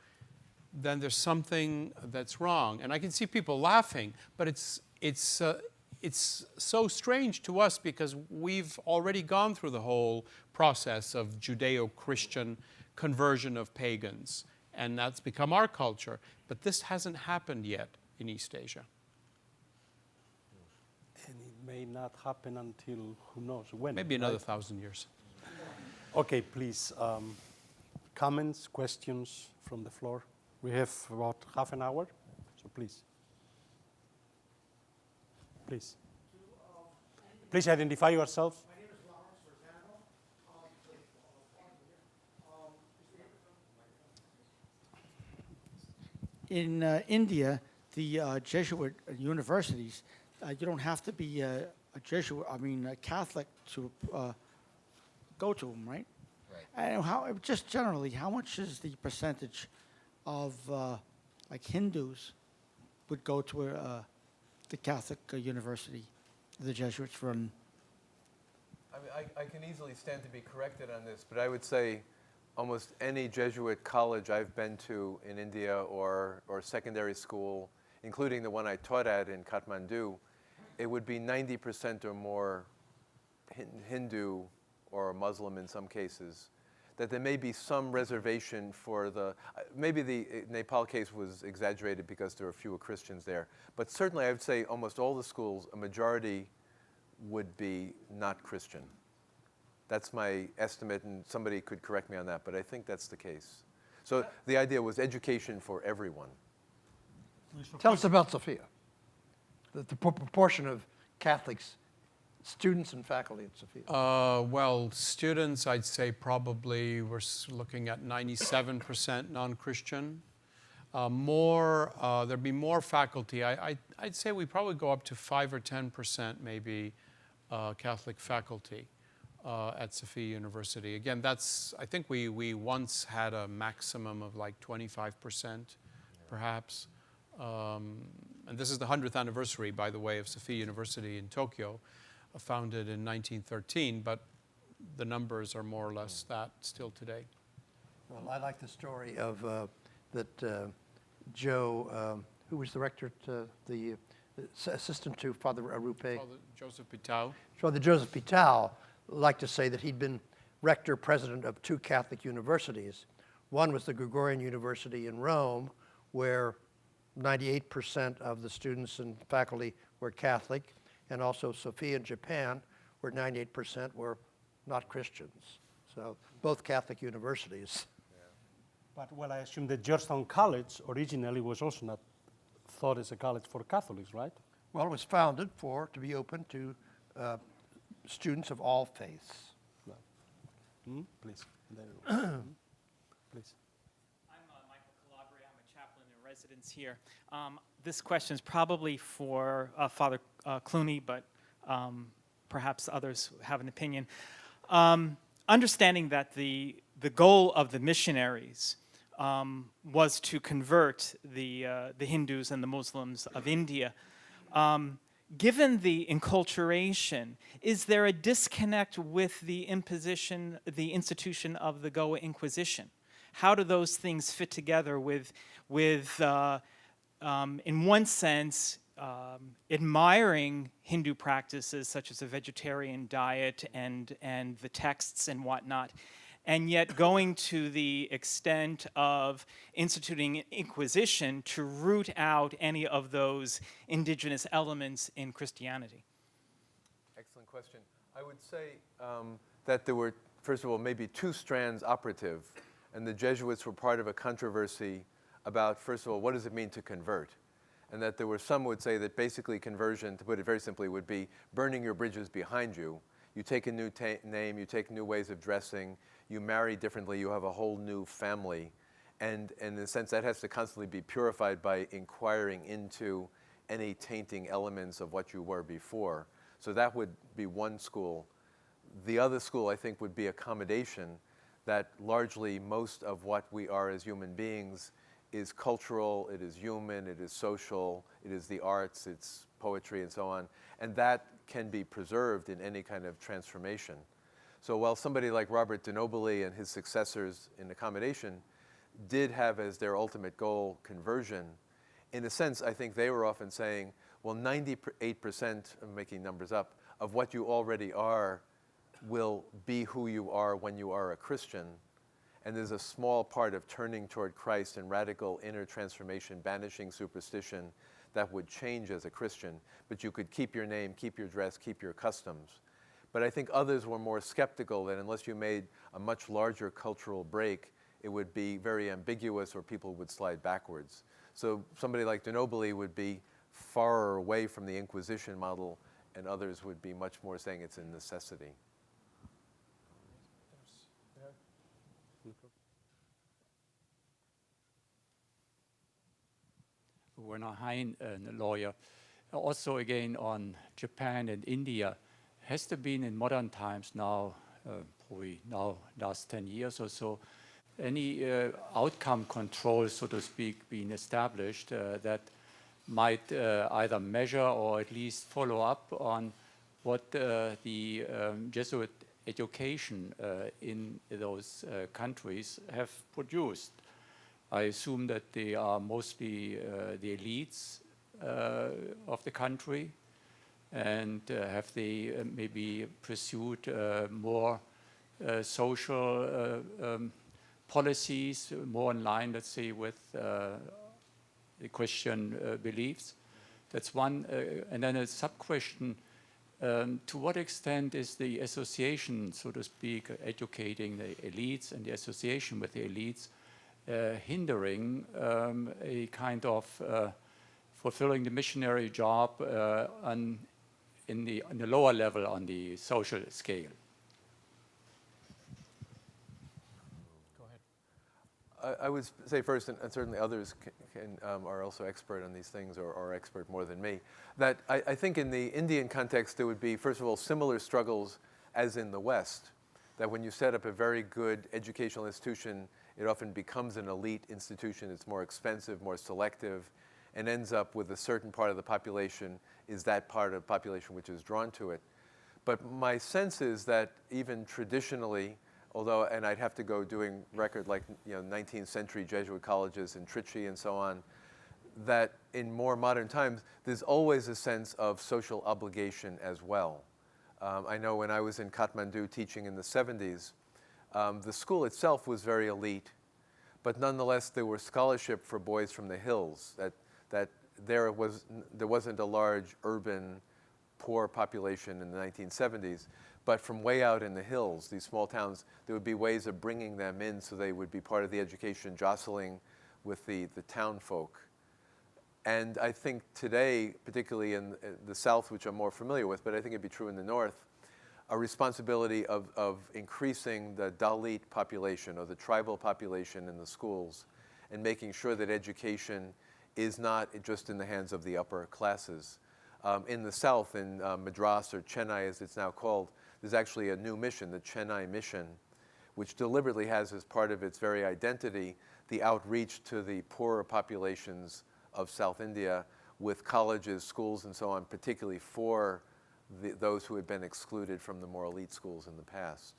then there's something that's wrong. And I can see people laughing, but it's so strange to us because we've already gone through the whole process of Judeo-Christian conversion of pagans, and that's become our culture. But this hasn't happened yet in East Asia. And it may not happen until who knows when. Maybe another 1,000 years. Okay, please. Comments, questions from the floor? We have about half an hour, so please. Please. Please identify yourself. My name is Lawrence Rosano. In India, the Jesuit universities, you don't have to be a Jesuit, a Catholic to go to them, right? Right. And just generally, how much is the percentage of like Hindus would go to the Catholic university the Jesuits run? I mean, I can easily stand to be corrected on this, but I would say almost any Jesuit college I've been to in India or secondary school, including the one I taught at in Kathmandu, it would be 90% or more Hindu or Muslim in some cases. That there may be some reservation for maybe the Nepal case was exaggerated because there were fewer Christians there. But certainly I would say almost all the schools, a majority would be not Christian. That's my estimate, and somebody could correct me on that, but I think that's the case. So the idea was education for everyone. Tell us about Sophia, the proportion of Catholics, students and faculty at Sophia. Well, students, I'd say probably we're looking at 97% non-Christian. There'd be more faculty. I'd say we probably go up to 5 or 10% maybe Catholic faculty at Sophia University. Again, I think we once had a maximum of like 25% perhaps. And this is the 100th anniversary, by the way, of Sophia University in Tokyo, founded in 1913, but the numbers are more or less that still today. Well, I like the story of that Joe, who was the rector, the assistant to Father Arupe. Father Joseph Pitao. Father Joseph Pitao liked to say that he'd been rector president of 2 Catholic universities. One was the Gregorian University in Rome, where 98% of the students and faculty were Catholic, and also Sophia in Japan, where 98% were not Christians. So both Catholic universities. But well, I assume that Georgetown College originally was also not thought as a college for Catholics, right? Well, it was founded to be open to students of all faiths. Please. Please. I'm Michael Calabria. I'm a chaplain in residence here. This question is probably for Father Clooney, but perhaps others have an opinion. Understanding that the goal of the missionaries was to convert the Hindus and the Muslims of India. Given the enculturation, is there a disconnect with the institution of the Goa Inquisition? How do those things fit together with in one sense, admiring Hindu practices such as a vegetarian diet and the texts and whatnot, and yet going to the extent of instituting Inquisition to root out any of those indigenous elements in Christianity? Excellent question. I would say that there were, first of all, maybe two strands operative, and the Jesuits were part of a controversy about, first of all, what does it mean to convert? And that there were some who would say that basically conversion, to put it very simply, would be burning your bridges behind you. You take a new name, you take new ways of dressing, you marry differently, you have a whole new family. And in a sense, that has to constantly be purified by inquiring into any tainting elements of what you were before. So that would be one school. The other school, I think, would be accommodation, that largely most of what we are as human beings is cultural, it is human, it is social, it is the arts, it's poetry and so on. And that can be preserved in any kind of transformation. So while somebody like Robert de Nobili and his successors in accommodation did have as their ultimate goal conversion, in a sense, I think they were often saying, well, 98%, I'm making numbers up, of what you already are will be who you are when you are a Christian. And there's a small part of turning toward Christ and radical inner transformation, banishing superstition, that would change as a Christian. But you could keep your name, keep your dress, keep your customs. But I think others were more skeptical that unless you made a much larger cultural break, it would be very ambiguous or people would slide backwards. So somebody like de Nobili would be far away from the Inquisition model, and others would be much more saying it's a necessity. Werner Hein, a lawyer, also again on Japan and India. Has there been in modern times now, probably now last 10 years or so, any outcome control, so to speak, being established that might either measure or at least follow up on what the Jesuit education in those countries have produced? I assume that they are mostly the elites of the country, and have they maybe pursued more social policies, more in line, let's say, with the Christian beliefs? That's one. And then a sub-question, to what extent is the association, so to speak, educating the elites and the association with the elites hindering a kind of fulfilling the missionary job in the lower level on the social scale? Go ahead. I would say first, and certainly others are also expert on these things, or are expert more than me, that I think in the Indian context there would be, first of all, similar struggles as in the West, that when you set up a very good educational institution, it often becomes an elite institution. It's more expensive, more selective, and ends up with a certain part of the population is that part of the population which is drawn to it. But my sense is that even traditionally, although, and I'd have to go doing record like 19th century Jesuit colleges in Trichy and so on, that in more modern times, there's always a sense of social obligation as well. I know when I was in Kathmandu teaching in the 70s, the school itself was very elite, but nonetheless there were scholarship for boys from the hills, that there wasn't a large urban poor population in the 1970s, but from way out in the hills, these small towns, there would be ways of bringing them in so they would be part of the education, jostling with the town folk. And I think today, particularly in the South, which I'm more familiar with, but I think it'd be true in the North, a responsibility of increasing the Dalit population or the tribal population in the schools and making sure that education is not just in the hands of the upper classes. In the South, in Madras or Chennai as it's now called, there's actually a new mission, the Chennai mission, which deliberately has as part of its very identity the outreach to the poorer populations of South India with colleges, schools, and so on, particularly for those who had been excluded from the more elite schools in the past.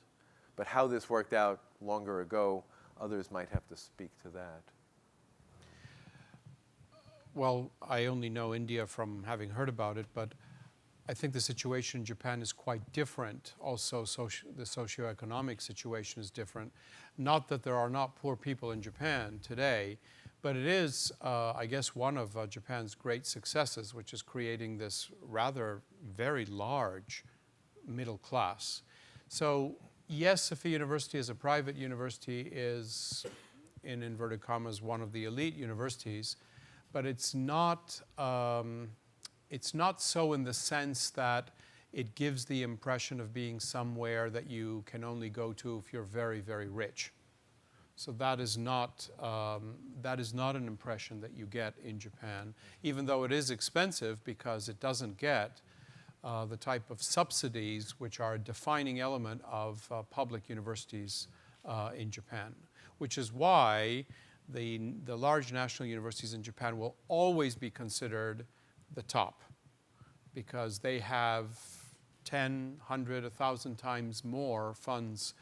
But how this worked out longer ago, others might have to speak to that. Well, I only know India from having heard about it, but I think the situation in Japan is quite different. Also, the socioeconomic situation is different. Not that there are not poor people in Japan today, but it is, I guess, one of Japan's great successes, which is creating this rather very large middle class. So, yes, Sophia University as a private university is, in inverted commas, one of the elite universities, but it's not so in the sense that it gives the impression of being somewhere that you can only go to if you're very, very rich. So that is not an impression that you get in Japan, even though it is expensive because it doesn't get the type of subsidies which are a defining element of public universities in Japan, which is why the large national universities in Japan will always be considered the top, because they have 10, 100, 1,000 times more funds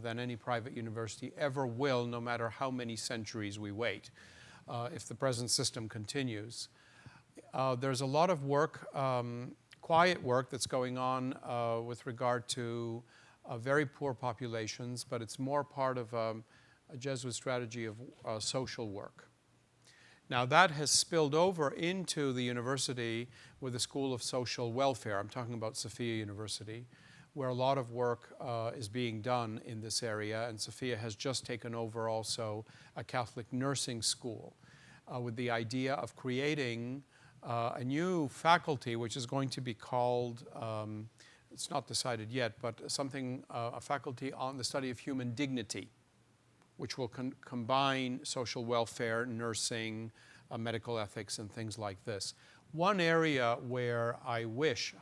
than any private university ever will, no matter how many centuries we wait, if the present system continues. There's a lot of work, quiet work that's going on with regard to very poor populations, but it's more part of a Jesuit strategy of social work. Now that has spilled over into the university with the School of Social Welfare. I'm talking about Sophia University, where a lot of work is being done in this area, and Sophia has just taken over also a Catholic nursing school with the idea of creating a new faculty which is going to be called, it's not decided yet, but a faculty on the study of human dignity, which will combine social welfare, nursing, medical ethics, and things like this. One area where I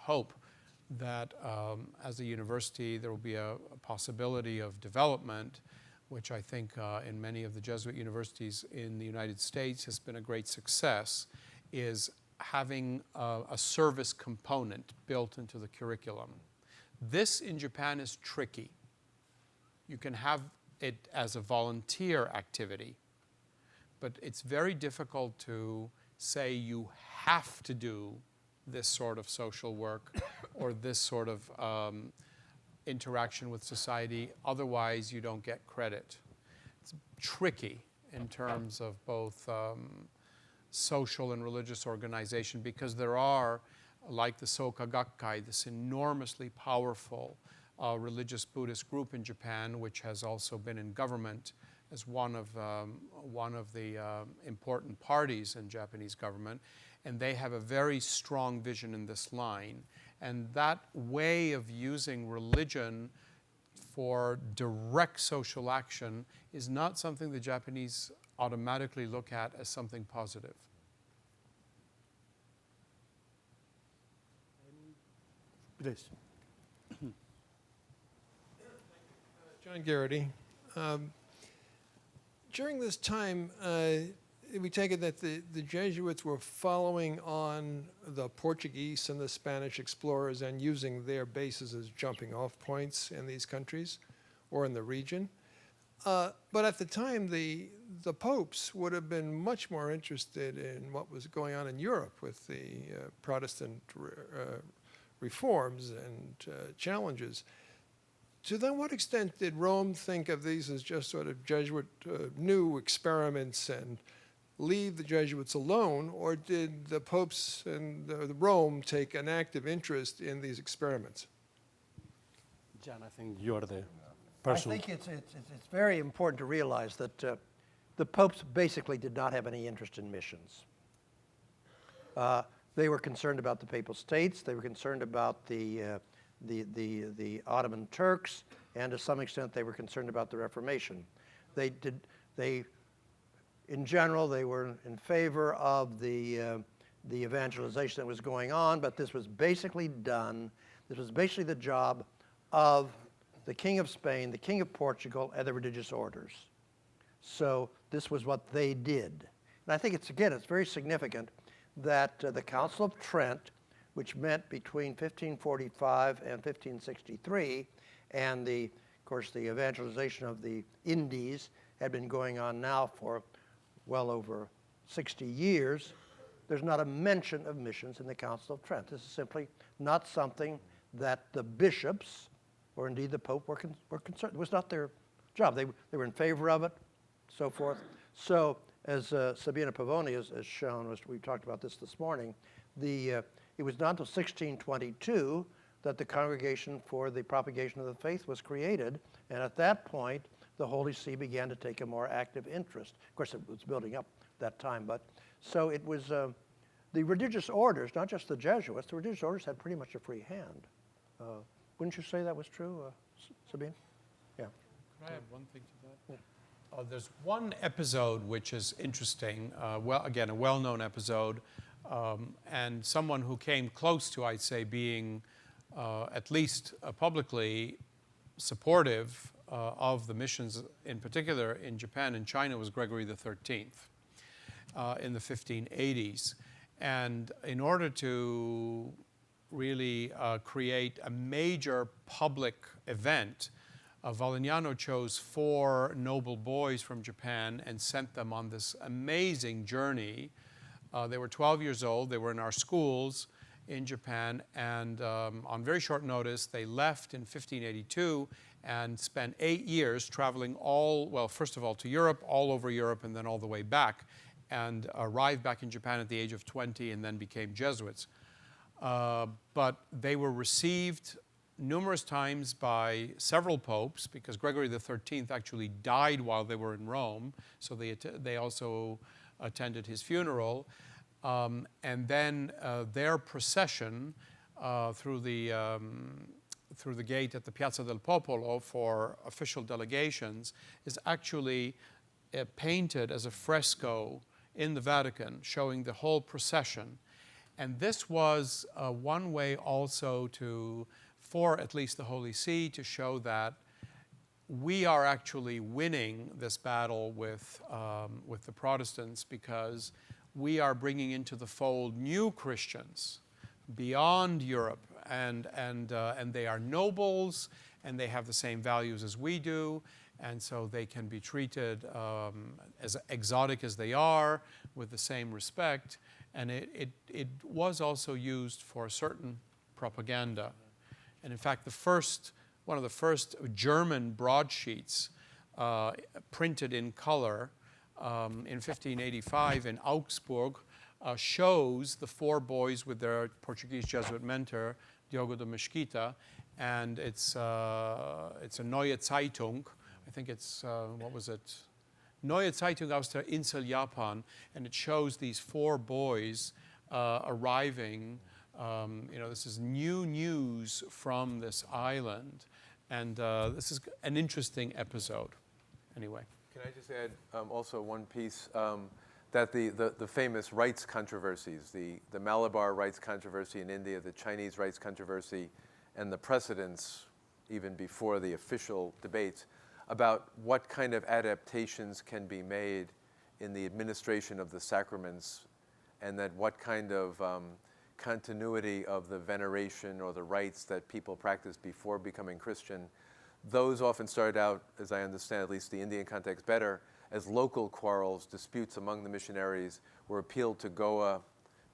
hope that as a university there will be a possibility of development, which I think in many of the Jesuit universities in the United States has been a great success, is having a service component built into the curriculum. This in Japan is tricky. You can have it as a volunteer activity, but it's very difficult to say you have to do this sort of social work or this sort of interaction with society, otherwise you don't get credit. It's tricky in terms of both social and religious organization, because there are, like the Soka Gakkai, this enormously powerful religious Buddhist group in Japan, which has also been in government as one of the important parties in Japanese government, and they have a very strong vision in this line. And that way of using religion for direct social action is not something the Japanese automatically look at as something positive. Please. John Garrity. During this time, we take it that the Jesuits were following on the Portuguese and the Spanish explorers and using their bases as jumping off points in these countries or in the region. But at the time, the popes would have been much more interested in what was going on in Europe with the Protestant reforms and challenges. To then what extent did Rome think of these as just sort of Jesuit new experiments and leave the Jesuits alone, or did the popes and the Rome take an active interest in these experiments? John, I think you're the person. I think it's very important to realize that the popes basically did not have any interest in missions. They were concerned about the Papal States. They were concerned about the Ottoman Turks, and to some extent they were concerned about the Reformation. In general, they were in favor of the evangelization that was going on, but this was basically the job of the King of Spain, the King of Portugal, and the religious orders. So this was what they did. And I think it's very significant that the Council of Trent, which met between 1545 and 1563, and of course, the evangelization of the Indies had been going on now for well over 60 years. There's not a mention of missions in the Council of Trent. This is simply not something that the bishops, or indeed the Pope, were concerned. It was not their job. They were in favor of it, so forth. So, as Sabina Pavoni has shown, we talked about this morning, it was not until 1622 that the Congregation for the Propagation of the Faith was created, and at that point, the Holy See began to take a more active interest. Of course, it was building up that time, but so it was the religious orders, not just the Jesuits, the religious orders had pretty much a free hand. Wouldn't you say that was true, Sabine? Yeah. Can I add one thing to that? Yeah. There's one episode which is interesting, again, a well-known episode, and someone who came close to, I'd say, being at least publicly supportive of the missions, in particular in Japan and China, was Gregory XIII in the 1580s. And in order to really create a major public event, Valignano chose 4 noble boys from Japan and sent them on this amazing journey. They were 12 years old. They were in our schools in Japan, and on very short notice, they left in 1582 and spent 8 years traveling first of all to Europe, all over Europe, and then all the way back, and arrived back in Japan at the age of 20 and then became Jesuits. But they were received numerous times by several popes, because Gregory XIII actually died while they were in Rome, so they also attended his funeral. And then their procession through the gate at the Piazza del Popolo for official delegations is actually painted as a fresco in the Vatican, showing the whole procession. And this was one way also for at least the Holy See to show that we are actually winning this battle with the Protestants, because we are bringing into the fold new Christians beyond Europe, and they are nobles, and they have the same values as we do, and so they can be treated as exotic as they are, with the same respect. And it was also used for certain propaganda. And in fact, one of the first German broadsheets printed in color in 1585 in Augsburg shows the 4 boys with their Portuguese Jesuit mentor, Diogo de Mesquita, and it's a Neue Zeitung. I think it's, what was it? Neue Zeitung aus der Insel Japan, and it shows these 4 boys arriving. This is new news from this island, and this is an interesting episode. Anyway. Can I just add also one piece, that the famous rights controversies, the Malabar rights controversy in India, the Chinese rights controversy, and the precedents, even before the official debates, about what kind of adaptations can be made in the administration of the sacraments, and that what kind of continuity of the veneration or the rites that people practiced before becoming Christian. Those often started out, as I understand at least the Indian context better, as local quarrels, disputes among the missionaries, were appealed to Goa,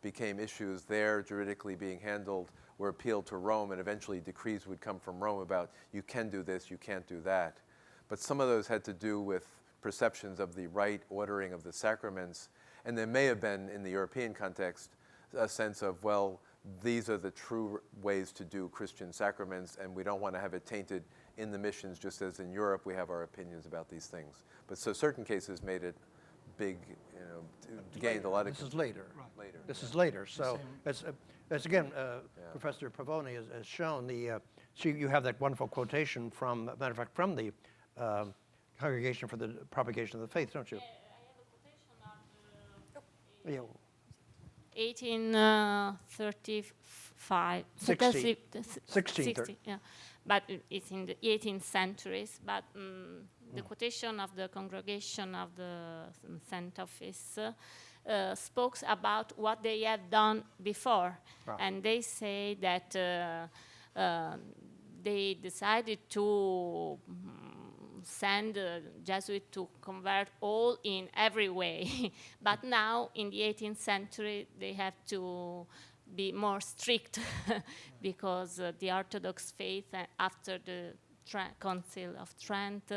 became issues there juridically being handled, were appealed to Rome, and eventually decrees would come from Rome about you can do this, you can't do that. But some of those had to do with perceptions of the right ordering of the sacraments, and there may have been, in the European context, a sense of, well, these are the true ways to do Christian sacraments, and we don't want to have it tainted in the missions, just as in Europe we have our opinions about these things. But so certain cases made it big, gained a lot of... This is later. Right. Later. This is later. So, as again, Professor Pavoni has shown, so you have that wonderful quotation from, matter of fact, from the Congregation for the Propagation of the Faith, don't you? Yeah, I have a quotation of 1835. 16. Yeah. but it's in the 18th centuries. But the quotation of the congregation of the Saint Office spoke about what they had done before. Wow. And they say that they decided to send Jesuits to convert all in every way. But now, in the 18th century, they have to be more strict because the Orthodox faith, after the Council of Trent,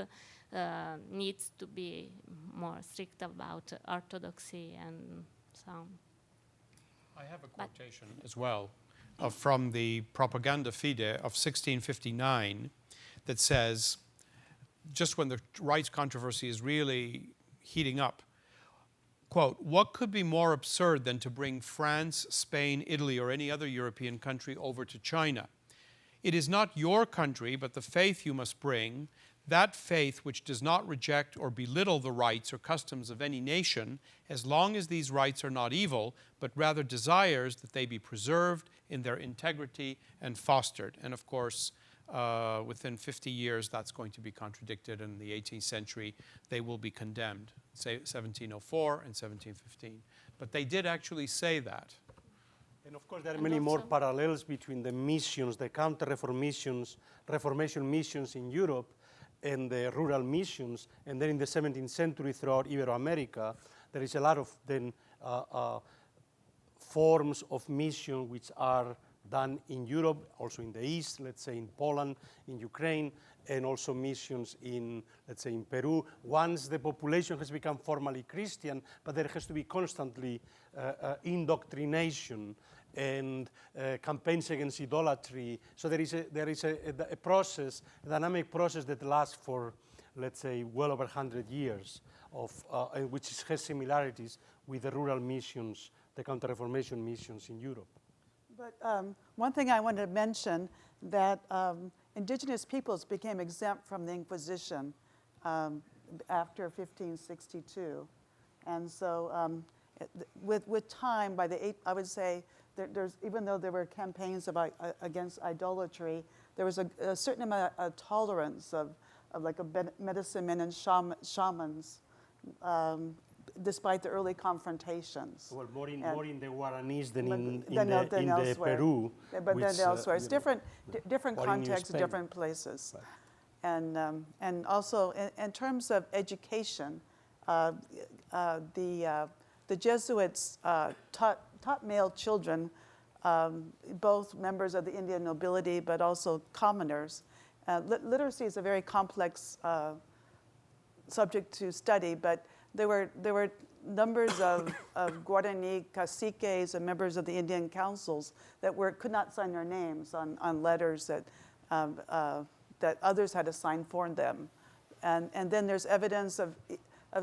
needs to be more strict about orthodoxy and so on. I have a quotation as well from the Propaganda Fide of 1659 that says, just when the rights controversy is really heating up, quote, "What could be more absurd than to bring France, Spain, Italy, or any other European country over to China? It is not your country, but the faith you must bring, that faith which does not reject or belittle the rights or customs of any nation, as long as these rights are not evil, but rather desires that they be preserved in their integrity and fostered." And of course, within 50 years, that's going to be contradicted. In the 18th century, they will be condemned, say 1704 and 1715. But they did actually say that. And of course, there are many more parallels between the missions, the counter-reformation missions in Europe and the rural missions. And then in the 17th century, throughout Iberoamerica, there is a lot of then forms of mission which are done in Europe, also in the East, let's say in Poland, in Ukraine, and also missions in, let's say, in Peru. Once the population has become formally Christian, but there has to be constantly indoctrination and campaigns against idolatry. So there is a process, a dynamic process that lasts for, let's say, well over 100 years, which has similarities with the rural missions, the counter-reformation missions in Europe. But one thing I wanted to mention, that indigenous peoples became exempt from the Inquisition after 1562. And so with time, by the I would say, there's, even though there were campaigns about, against idolatry, there was a certain amount of tolerance of like medicine men and shamans, despite the early confrontations. Well, more in the Guaranis than in elsewhere. the Peru. But then elsewhere. It's different contexts, Spain. different places. Right. And also, in terms of education, the Jesuits taught male children, both members of the Indian nobility, but also commoners. Literacy is a very complex subject to study, but there were numbers of Guarani caciques and members of the Indian councils that could not sign their names on letters that others had to sign for them. And then there's evidence of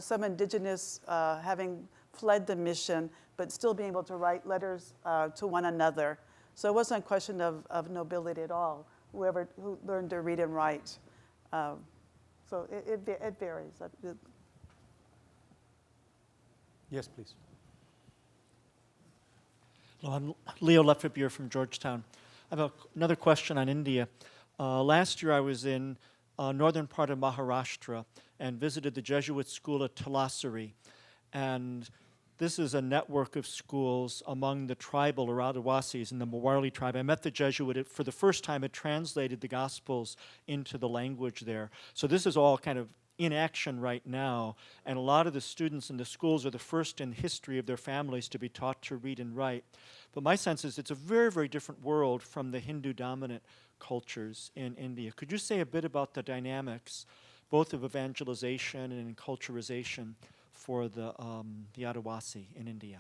some indigenous having fled the mission, but still being able to write letters to one another. So it wasn't a question of nobility at all, who learned to read and write. So it varies. Yes, please. Hello, I'm Leo Lefebvre from Georgetown. I have another question on India. Last year I was in northern part of Maharashtra and visited the Jesuit school at Talasari. And this is a network of schools among the tribal or Adivasis in the Mawarli tribe. I met the Jesuit for the first time. It translated the Gospels into the language there. So this is all kind of in action right now, and a lot of the students in the schools are the first in history of their families to be taught to read and write. But my sense is it's a very, very different world from the Hindu-dominant cultures in India. Could you say a bit about the dynamics, both of evangelization and enculturization for the Adivasi in India?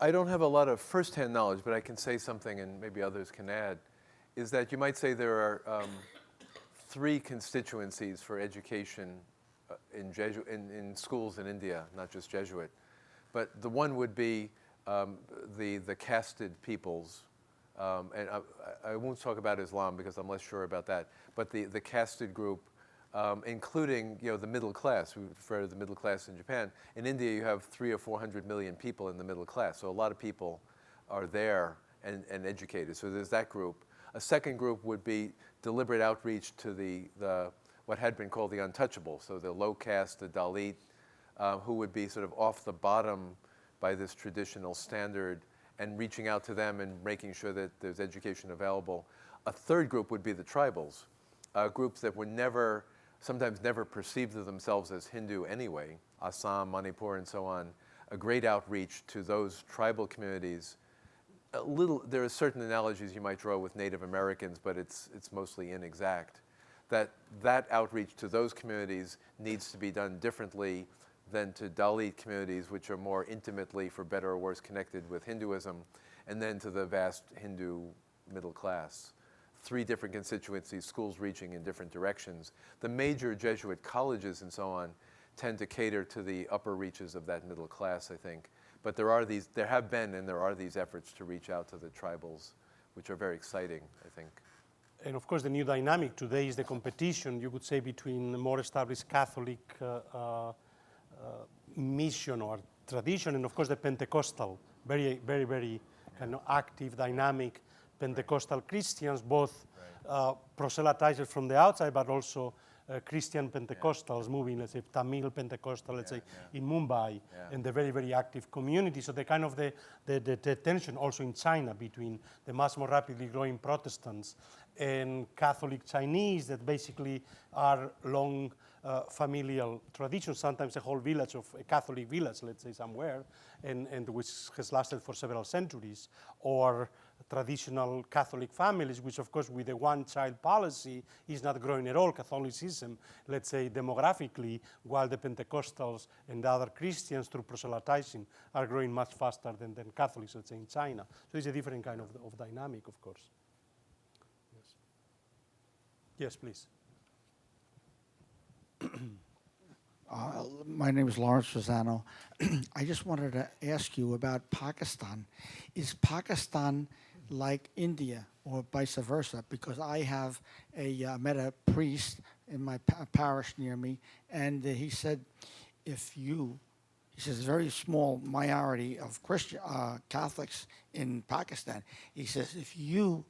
I don't have a lot of firsthand knowledge, but I can say something, and maybe others can add, is that you might say there are three constituencies for education in schools in India, not just Jesuit. But the one would be the casted peoples. And I won't talk about Islam because I'm less sure about that. But the casted group, including the middle class. We refer to the middle class in Japan. In India, you have 300 or 400 million people in the middle class. So a lot of people are there and educated. So there's that group. A second group would be deliberate outreach to what had been called the untouchable, so the low caste, the Dalit, who would be sort of off the bottom by this traditional standard, and reaching out to them and making sure that there's education available. A third group would be the tribals, groups that were sometimes never perceived of themselves as Hindu anyway, Assam, Manipur, and so on. A great outreach to those tribal communities. There are certain analogies you might draw with Native Americans, but it's mostly inexact. That outreach to those communities needs to be done differently than to Dalit communities, which are more intimately, for better or worse, connected with Hinduism, and then to the vast Hindu middle class. 3 different constituencies, schools reaching in different directions. The major Jesuit colleges and so on tend to cater to the upper reaches of that middle class, I think. But there have been and there are these efforts to reach out to the tribals, which are very exciting, I think. And of course, the new dynamic today is the competition, you could say, between the more established Catholic mission or tradition and, of course, the Pentecostal, very, very, very kind of active, dynamic Pentecostal Christians, both proselytizers from the outside, but also Christian Pentecostals moving, let's say, Tamil Pentecostal, let's say, in Mumbai, and the very, very active community. So the kind of the tension also in China between the much more rapidly growing Protestants and Catholic Chinese that basically are long familial traditions, sometimes a whole village of a Catholic village, let's say somewhere, and which has lasted for several centuries, or traditional Catholic families, which of course with the one-child policy is not growing at all, Catholicism, let's say demographically, while the Pentecostals and the other Christians through proselytizing are growing much faster than Catholics, let's say in China. So it's a different kind of dynamic, of course. Yes, yes, please. My name is Lawrence Rosano. I just wanted to ask you about Pakistan. Is Pakistan like India or vice versa? Because I have met a priest in my parish near me, and he said, he says, very small minority of Christian Catholics in Pakistan. He says, if you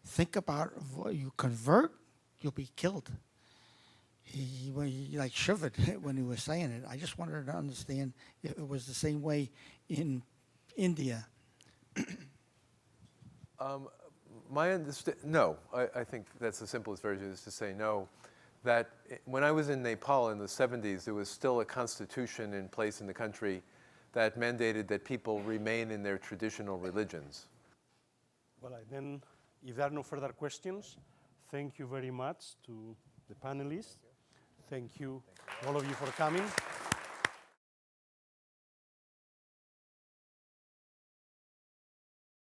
think about you convert, you'll be killed. He like shivered when he was saying it. I just wanted to understand if it was the same way in India. No. I think that's the simplest version, is to say no. That when I was in Nepal in the 70s, there was still a constitution in place in the country that mandated that people remain in their traditional religions. Well, then, if there are no further questions, thank you very much to the panelists. Thank you, all of you, for coming.